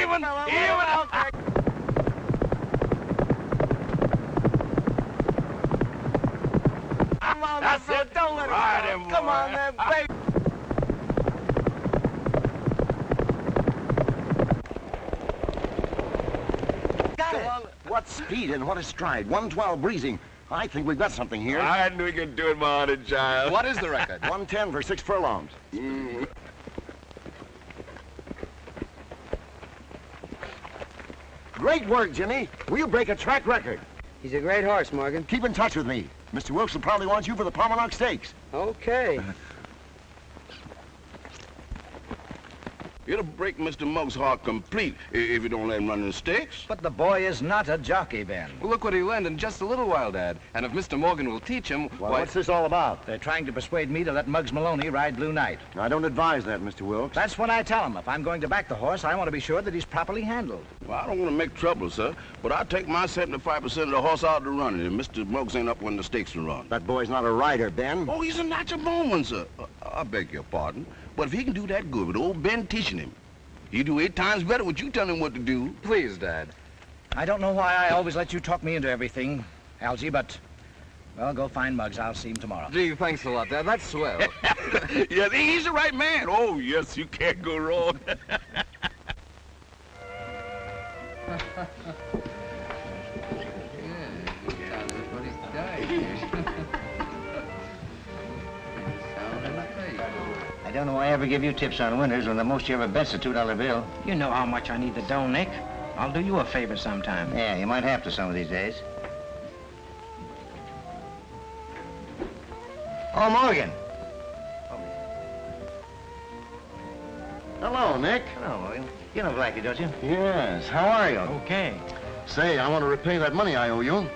there, Fred. Don't let him Ride go. him, Come boy. on there, baby. What speed and what a stride. 112 breezing. I think we've got something here. I knew we could do it, my honey child. What is the record? 110 for 6 furlongs. Great work, Jimmy. We'll break a track record. He's a great horse, Morgan. Keep in touch with me. Mr. Wilkes will probably want you for the Palmernock Stakes. Okay. It'll break Mr. Muggs' heart complete if you don't let him run in the stakes. But the boy is not a jockey, Ben. Well, look what he learned in just a little while, Dad. And if Mr. Morgan will teach him, Well, what's this all about? They're trying to persuade me to let Muggs Maloney ride Blue Knight. I don't advise that, Mr. Wilkes. That's what I tell him. If I'm going to back the horse, I want to be sure that he's properly handled. Well, I don't want to make trouble, sir, but I take my 75% of the horse out to run it, and Mr. Muggs ain't up when the stakes are run. That boy's not a rider, Ben. Oh, he's a natural-born one, sir. I beg your pardon, but if he can do that good with old Ben teaching him, he'll do 8 times better what you tell him what to do. Please, Dad. I don't know why I always let you talk me into everything, Algie, but Well, go find Muggs. I'll see him tomorrow. Gee, thanks a lot, Dad. That's swell. Yeah, he's the right man. Oh, yes, you can't go wrong. I don't know why I ever give you tips on winners when the most you ever bet's a $2 bill. You know how much I need the dough, Nick. I'll do you a favor sometime. Yeah, you might have to some of these days. Oh, Morgan. Hello, Nick. Hello, Morgan. You know Blackie, don't you? Yes, how are you? Okay. Say, I want to repay that money I owe you.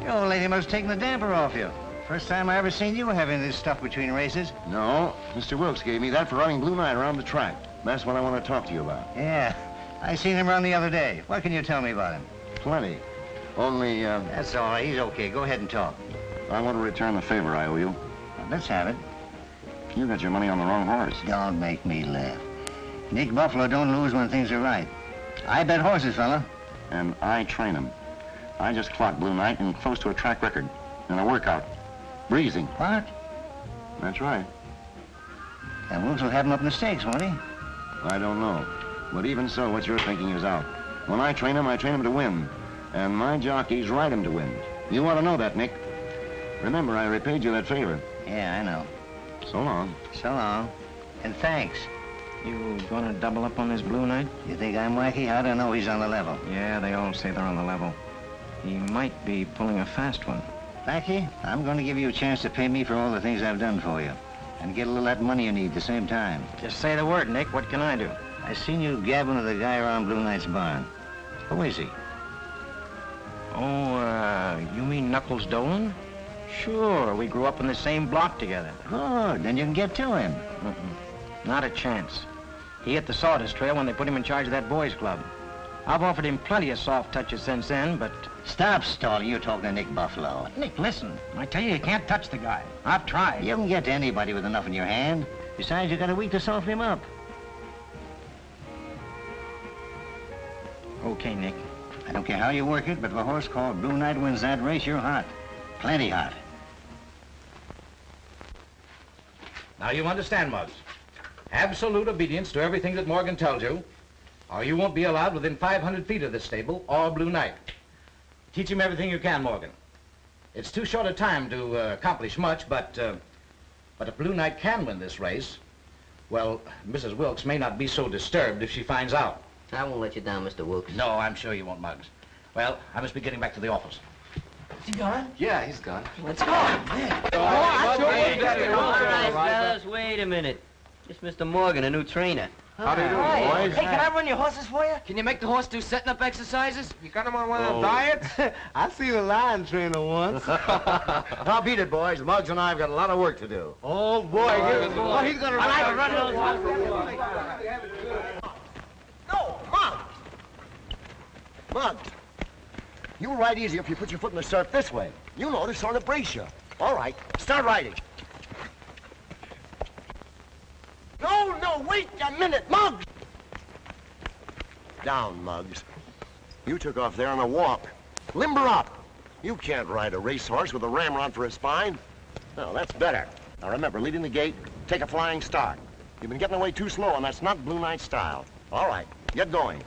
Your old lady must have taken the damper off you. First time I ever seen you having this stuff between races. No, Mr. Wilkes gave me that for running Blue Knight around the track. That's what I want to talk to you about. Yeah, I seen him run the other day. What can you tell me about him? Plenty. Only, That's all right. He's okay. Go ahead and talk. I want to return the favor I owe you. Let's have it. You got your money on the wrong horse. Don't make me laugh. Nick Buffalo don't lose when things are right. I bet horses, fella. And I train him. I just clocked Blue Knight and close to a track record in a workout. Breezy. What? That's right. And Wilkes will have him up in the stakes, won't he? I don't know. But even so, what you're thinking is out. When I train him to win. And my jockeys ride him to win. You ought to know that, Nick. Remember, I repaid you that favor. Yeah, I know. So long. So long. And thanks. You gonna double up on this Blue Knight? You think I'm wacky? I don't know. He's on the level. Yeah, they all say they're on the level. He might be pulling a fast one. Blackie, I'm going to give you a chance to pay me for all the things I've done for you. And get a little of that money you need at the same time. Just say the word, Nick. What can I do? I seen you gabbing with the guy around Blue Knight's barn. Who is he? Oh, you mean Knuckles Dolan? Sure, we grew up in the same block together. Good, then you can get to him. Not a chance. He hit the sawdust trail when they put him in charge of that boys' club. I've offered him plenty of soft touches since then, but... Stop stalling. You're talking to Nick Buffalo. Nick, listen. I tell you can't touch the guy. I've tried. You can get to anybody with enough in your hand. Besides, you got a week to soften him up. Okay, Nick. I don't care how you work it, but if a horse called Blue Knight wins that race, you're hot. Plenty hot. Now you understand, Muggs. Absolute obedience to everything that Morgan tells you, or you won't be allowed within 500 feet of this stable or Blue Knight. Teach him everything you can, Morgan. It's too short a time to accomplish much, but if Blue Knight can win this race, well, Mrs. Wilkes may not be so disturbed if she finds out. I won't let you down, Mr. Wilkes. No, I'm sure you won't, Muggs. Well, I must be getting back to the office. Is he gone? Yeah, he's gone. Let's go. Man. All right, fellas, wait a minute. It's Mr. Morgan, a new trainer. How do you do, boys? Hey, can I run your horses for you? Can you make the horse do setting up exercises? You got him on one of them diets? I seen a lion trainer once. Now beat it, boys. Muggs and I have got a lot of work to do. Oh, boy. He's going to run those No, Muggs! Muggs, you'll ride easier if you put your foot in the stirrup this way. You know to sort of brace you. All right, start riding. No, wait a minute, Muggs! Down, Muggs. You took off there on a walk. Limber up. You can't ride a racehorse with a ramrod for a spine. No, that's better. Now remember, leading the gate, take a flying start. You've been getting away too slow, and that's not Blue Knight style. All right, get going.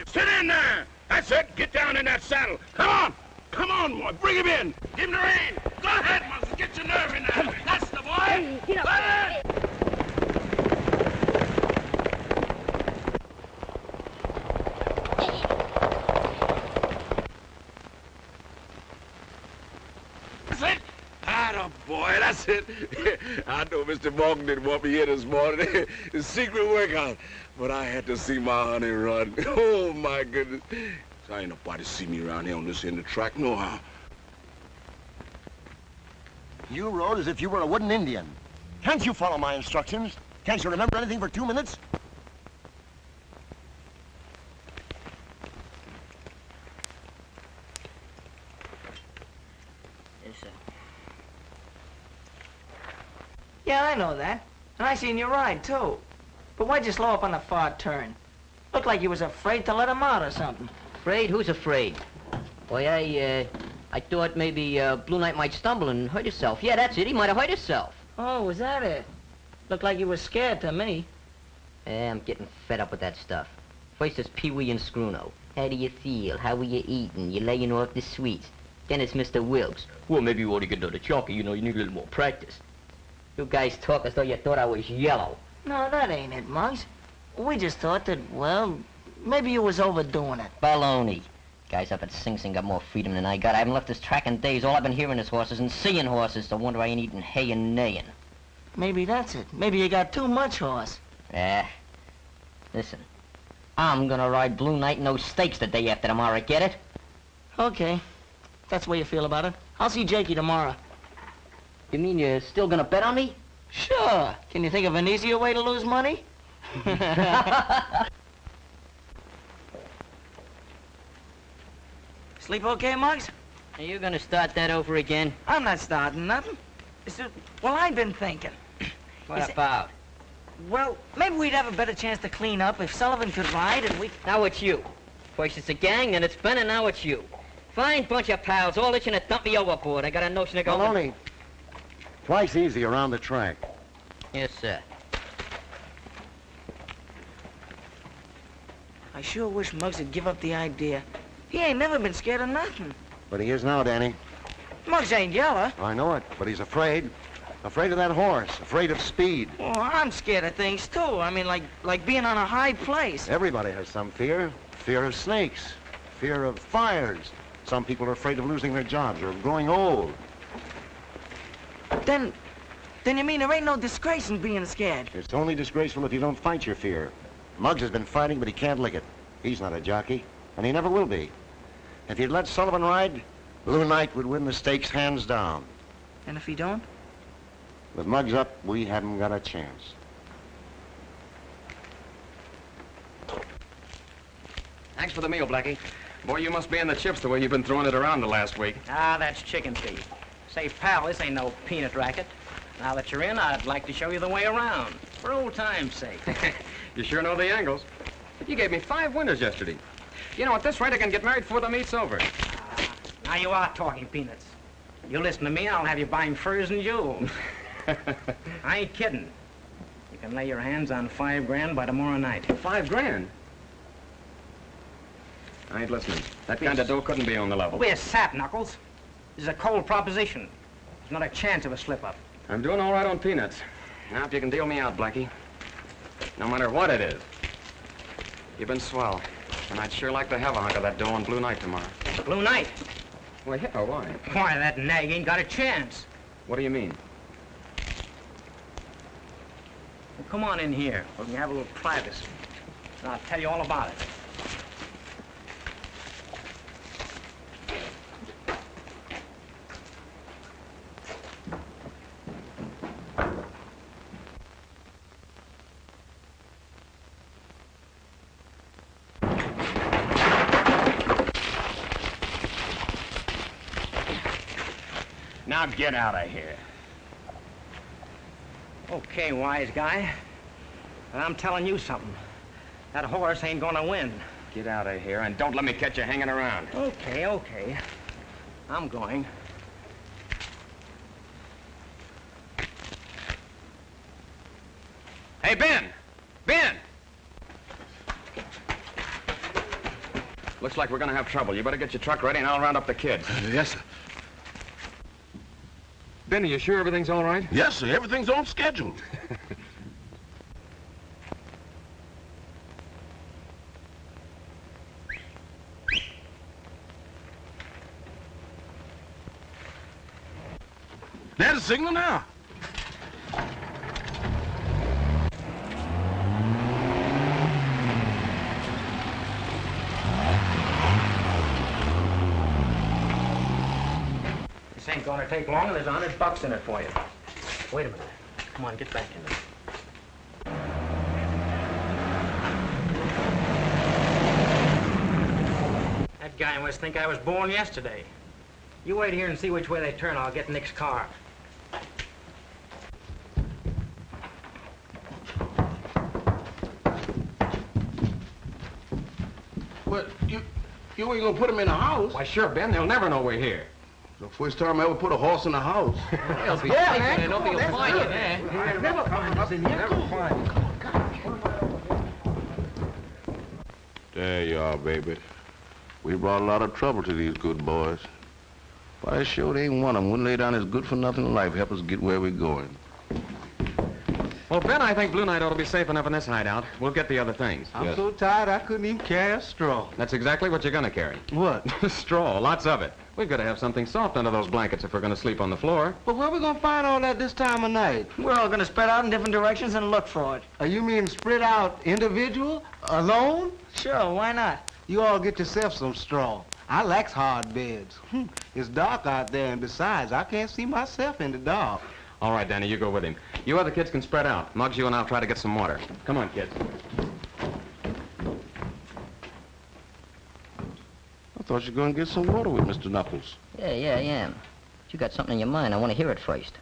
Sit in there! That's it! Get down in that saddle! Come on! Come on, boy! Bring him in! Give him the rein! Go ahead, Muggsy! Get your nerve in there! That's the boy! Go ahead! That's it. I know Mr. Morgan didn't want me here this morning. It's secret workout. But I had to see my honey run. Oh, my goodness. So ain't nobody see me around here on this end of the track, no how. You rode as if you were a wooden Indian. Can't you follow my instructions? Can't you remember anything for 2 minutes? Yes, sir. Yeah, I know that. And I seen you ride, too. But why'd you slow up on the far turn? Looked like you was afraid to let him out or something. Afraid? Who's afraid? Boy, I thought maybe Blue Knight might stumble and hurt himself. Yeah, that's it. He might have hurt himself. Oh, was that it? Looked like you was scared to me. Yeah, I'm getting fed up with that stuff. First it's Pee-wee and Scruno. How do you feel? How are you eating? You laying off the sweets. Then it's Mr. Wilkes. Well, maybe you ought to get another chunky. You know, you need a little more practice. You guys talk as though you thought I was yellow. No, that ain't it, Muggs. We just thought that, well, maybe you was overdoing it. Baloney. Guys up at Sing Sing got more freedom than I got. I haven't left this track in days. All I've been hearing is horses and seeing horses. No wonder I ain't eating hay and neighing. Maybe that's it. Maybe you got too much horse. Listen. I'm gonna ride Blue Knight in those stakes the day after tomorrow, get it? Okay. If that's the way you feel about it. I'll see Jakey tomorrow. You mean you're still gonna bet on me? Sure. Can you think of an easier way to lose money? Sleep okay, Muggs? Are you gonna start that over again? I'm not starting nothing. Well, I've been thinking. What about? Well, maybe we'd have a better chance to clean up if Sullivan could ride and we... Now it's you. First it's a gang, then it's Ben, and now it's you. Fine bunch of pals, all itching to dump me overboard. I got a notion to go... Maloney, twice easy around the track. Yes, sir. I sure wish Muggs would give up the idea. He ain't never been scared of nothing. But he is now, Danny. Muggs ain't yellow. I know it, but he's afraid. Afraid of that horse, afraid of speed. Well, I'm scared of things, too. I mean, like being on a high place. Everybody has some fear. Fear of snakes, fear of fires. Some people are afraid of losing their jobs or of growing old. Then you mean there ain't no disgrace in being scared? It's only disgraceful if you don't fight your fear. Muggs has been fighting, but he can't lick it. He's not a jockey, and he never will be. If he'd let Sullivan ride, Blue Knight would win the stakes hands down. And if he don't? With Muggs up, we haven't got a chance. Thanks for the meal, Blackie. Boy, you must be in the chips the way you've been throwing it around the last week. Ah, that's chicken feed. Say, pal, this ain't no peanut racket. Now that you're in, I'd like to show you the way around, for old time's sake. You sure know the angles. You gave me 5 winners yesterday. You know, at this rate, I can get married before the meet's over. Now you are talking peanuts. You listen to me, I'll have you buying furs and jewels. I ain't kidding. You can lay your hands on $5 grand by tomorrow night. $5 grand? I ain't listening. That kind of dough couldn't be on the level. We're sap, Knuckles. This is a cold proposition. There's not a chance of a slip-up. I'm doing all right on peanuts. Now, if you can deal me out, Blackie. No matter what it is. You've been swell. And I'd sure like to have a hunk of that dough on Blue Knight tomorrow. Blue Knight? Well, yeah, why? Why, that nag ain't got a chance. What do you mean? Well, come on in here. We can have a little privacy. And I'll tell you all about it. Now get out of here. Okay, wise guy. But I'm telling you something. That horse ain't gonna win. Get out of here and don't let me catch you hanging around. Okay, okay. I'm going. Hey, Ben! Ben! Looks like we're gonna have trouble. You better get your truck ready and I'll round up the kids. Yes, sir. Ben, are you sure everything's all right? Yes, sir. Everything's on schedule. There's a signal now. ain't gonna take long, and there's $100 in it for you. Wait a minute. Come on, get back in there. That guy must think I was born yesterday. You wait here and see which way they turn. I'll get Nick's car. What, you ain't gonna put him in a house? Why, sure, Ben. They'll never know we're here. The first time I ever put a horse in a house. They'll be safe, and nobody will find you there. Never find us in here. Never find us. There you are, baby. We brought a lot of trouble to these good boys. But I sure ain't one of them wouldn't lay down his good-for-nothing life help us get where we're going. Well, Ben, I think Blue Knight ought to be safe enough in this hideout. We'll get the other things. I'm so tired I couldn't even carry a straw. That's exactly what you're gonna carry. What? Straw, lots of it. We've got to have something soft under those blankets if we're gonna sleep on the floor. But where we gonna find all that this time of night? We're all gonna spread out in different directions and look for it. You mean spread out individual? Alone? Sure, why not? You all get yourself some straw. I likes hard beds. It's dark out there, and besides, I can't see myself in the dark. All right, Danny, you go with him. You other kids can spread out. Muggs, you and I'll try to get some water. Come on, kids. I thought you were going to get some water with Mr. Knuckles. Yeah, I am. But you got something in your mind. I want to hear it first.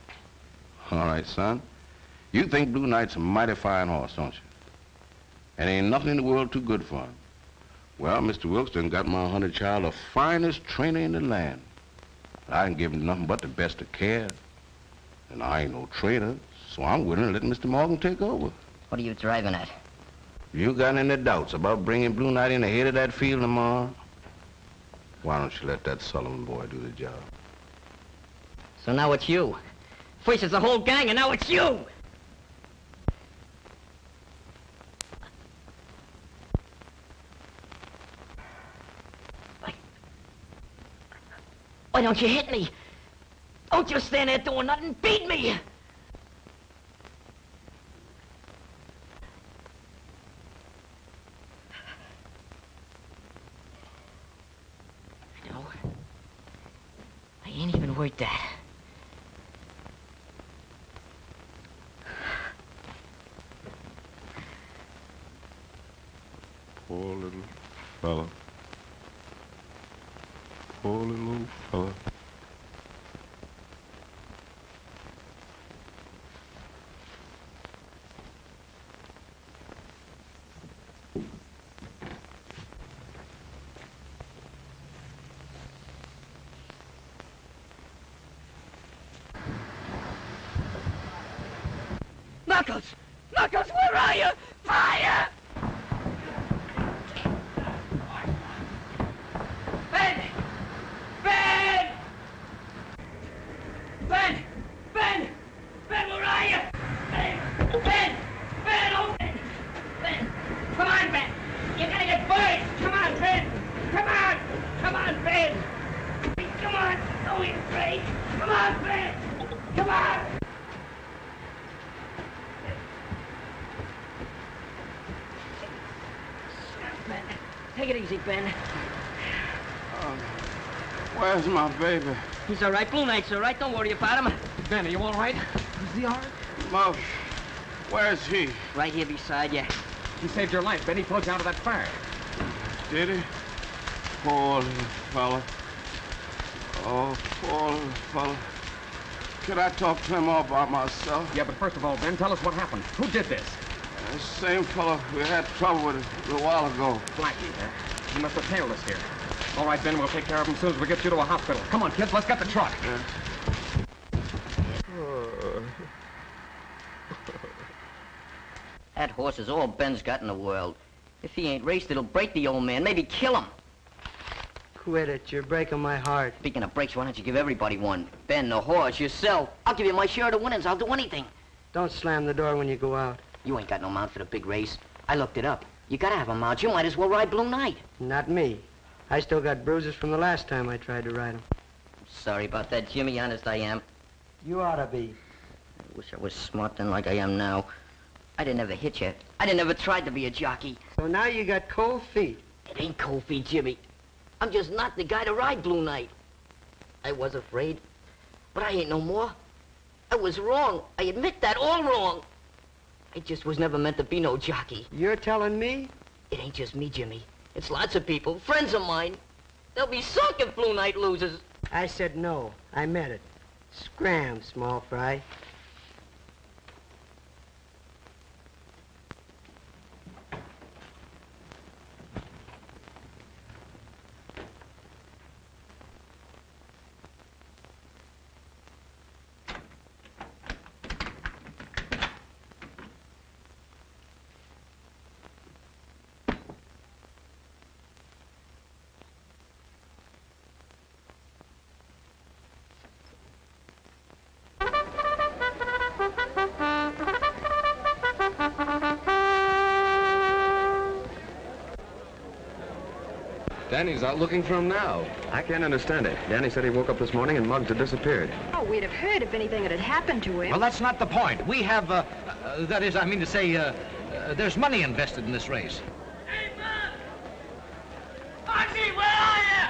All right, son. You think Blue Knight's a mighty fine horse, don't you? And ain't nothing in the world too good for him. Well, Mr. Wilkes done got my 100 child the finest trainer in the land. I ain't give him nothing but the best of care. And I ain't no trainer, so I'm willing to let Mr. Morgan take over. What are you driving at? You got any doubts about bringing Blue Knight in the head of that field tomorrow? Why don't you let that Sullivan boy do the job? So now it's you. First it's the whole gang, and now it's you! Why don't you hit me? Don't you stand there doing nothing. Beat me! I know. I ain't even worth that. Poor little fella. Poor little fella. Knuckles! Knuckles, where are you? Fire! Ben! Ben! Ben! Ben! Ben, where are you? Ben! Ben! Ben, open! Ben! Come on, Ben! You're gonna get burned! Come on, Ben! Come on! Come on, Ben! Come on! Don't be afraid! Come on, Ben! Come on! Take it easy, Ben. Where's my baby? He's all right. Blue Knight's all right. Don't worry about him. Ben, are you all right? Is he all right? Mom, where's he? Right here beside you. He saved your life, Ben. He pulled you out of that fire. Did he? Poor little fella. Oh, poor little fella. Could I talk to him all by myself? Yeah, but first of all, Ben, tell us what happened. Who did this? The same fella we had trouble with a little while ago. Blackie. He must have tailed us here. All right, Ben, we'll take care of him as soon as we get you to a hospital. Come on, kids, let's get the truck. That horse is all Ben's got in the world. If he ain't raced, it'll break the old man, maybe kill him. Quit it. You're breaking my heart. Speaking of breaks, why don't you give everybody one? Ben, the horse, yourself. I'll give you my share of the winnings. I'll do anything. Don't slam the door when you go out. You ain't got no mount for the big race. I looked it up. You gotta have a mount. You might as well ride Blue Knight. Not me. I still got bruises from the last time I tried to ride him. Sorry about that, Jimmy. Honest, I am. You ought to be. I wish I was smart then like I am now. I didn't ever hit you. I didn't ever tried to be a jockey. So now you got cold feet. It ain't cold feet, Jimmy. I'm just not the guy to ride Blue Knight. I was afraid. But I ain't no more. I was wrong. I admit that, all wrong. I just was never meant to be no jockey. You're telling me? It ain't just me, Jimmy. It's lots of people, friends of mine. They'll be sunk if Blue Knight loses. I said no. I meant it. Scram, small fry. Danny's out looking for him now. I can't understand it. Danny said he woke up this morning and Muggs had disappeared. Oh, we'd have heard if anything had happened to him. Well, that's not the point. We have, that is, I mean to say, there's money invested in this race. Hey, Muggs! Muggsy, where are you?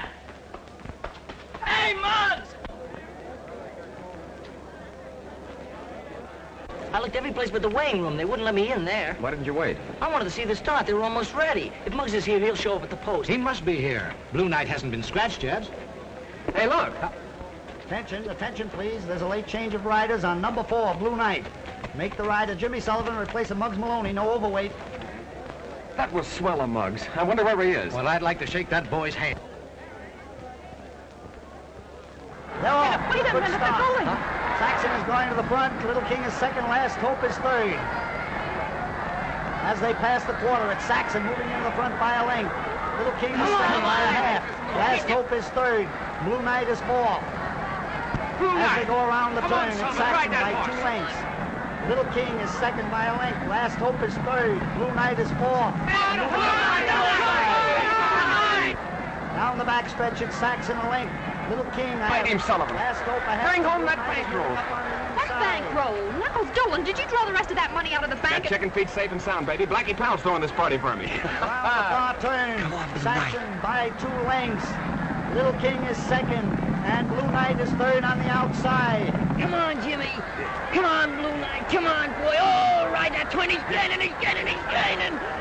Hey, Muggs! I looked every place but the weighing room. They wouldn't let me in there. Why didn't you wait? I wanted to see the start. They were almost ready. If Muggs is here, he'll show up at the post. He must be here. Blue Knight hasn't been scratched yet. Hey, look! Attention, please. There's a late change of riders on number 4, Blue Knight. Make the rider Jimmy Sullivan replace Muggs Maloney, no overweight. That was swell of Muggs. I wonder where he is. Well, I'd like to shake that boy's hand. They're off. Wait a Good minute, start. they're going. Saxon is going to the front. Little King is second. Last Hope is third. As they pass the quarter, it's Saxon moving into the front by a length. Little King is second by a half. Last Hope is third. Blue Knight is fourth. As they go around the turn, it's Saxon by 2 lengths. Little King is second by a length. Last Hope is third. Blue Knight is fourth. Down the backstretch, it's Saxon a length. Little King, Fight him, Sullivan. Last Hope a half. Bring home that bankroll. What bankroll? Now, Dolan, did you draw the rest of that money out of the bank? That chicken feed's safe and sound, baby. Blackie Powell's throwing this party for me. Around the far turn, Saxon by 2 lengths. Little King is second, and Blue Knight is third on the outside. Come on, Jimmy. Come on, Blue Knight. Come on, boy. All right, that 20's gaining. He's gaining.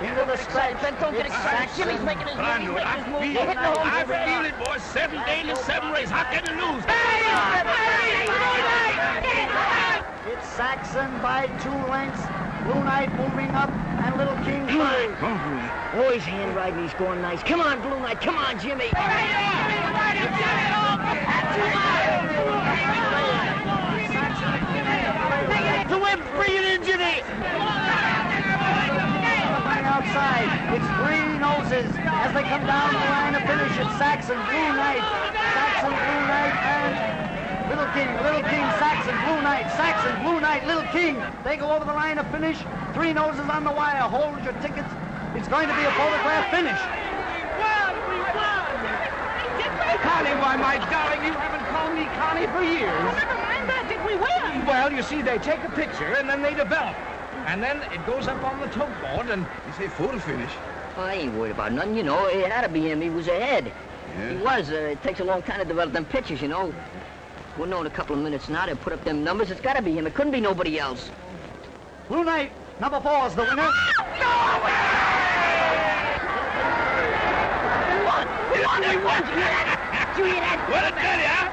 Into the stretch, Don't get it's excited. Saxon. Jimmy's making his move. He's making his move. feel Hit the home I run. feel it, boys. 7 days, 7 races. How can you lose? It's Saxon by 2 lengths. Blue Knight moving up, and Little King third. Oh, he's hand riding. He's going nice. Come on, Blue Knight. Come on, Jimmy. To win, bring it in, Jimmy! Outside, it's 3 noses as they come down the line of finish. It's Saxon, Blue Knight, and Little King, Saxon, Blue Knight, Little King. They go over the line of finish. 3 noses on the wire. Hold your tickets. It's going to be a photograph finish. Connie, why, my darling, you haven't called me Connie for years. Well, never mind that. Did we win? Well, you see, they take a picture and then they develop. And then it goes up on the tote board and you say photo finish. Well, I ain't worried about nothing, you know. It had to be him. He was ahead. Yeah. He was. It takes a long time to develop them pictures, you know. We'll know in a couple of minutes now. They'll put up them numbers. It's got to be him. It couldn't be nobody else. Blue Knight, number 4 is the winner. We won! Did you hear that? Did you hear that? What a tell you, huh?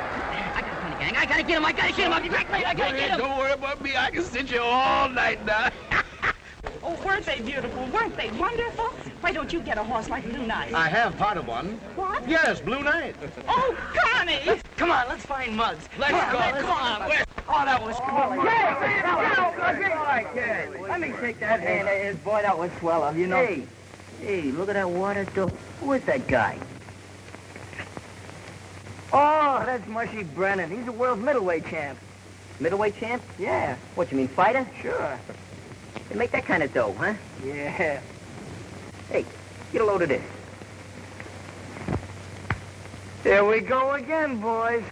I got a gang. I got to get him. I got to get him. Don't worry about me. I can sit you all night now. Oh, weren't they beautiful? Weren't they wonderful? Why don't you get a horse like Blue Knight? I have part of one. What? Yes, Blue Knight. Oh, Connie! Come on, let's find Muggs. Let's go. Come on. Oh, that was cool. Let me shake that hand of his. Boy, that was swell of you, know. Hey, look at that water, though. Who is that guy? Oh, that's Mushy Brennan. He's the world's middleweight champ. Middleweight champ? Yeah, What, you mean fighter? sure. They make that kind of dough, huh? Yeah. Hey, get a load of this. Here we go again, boys.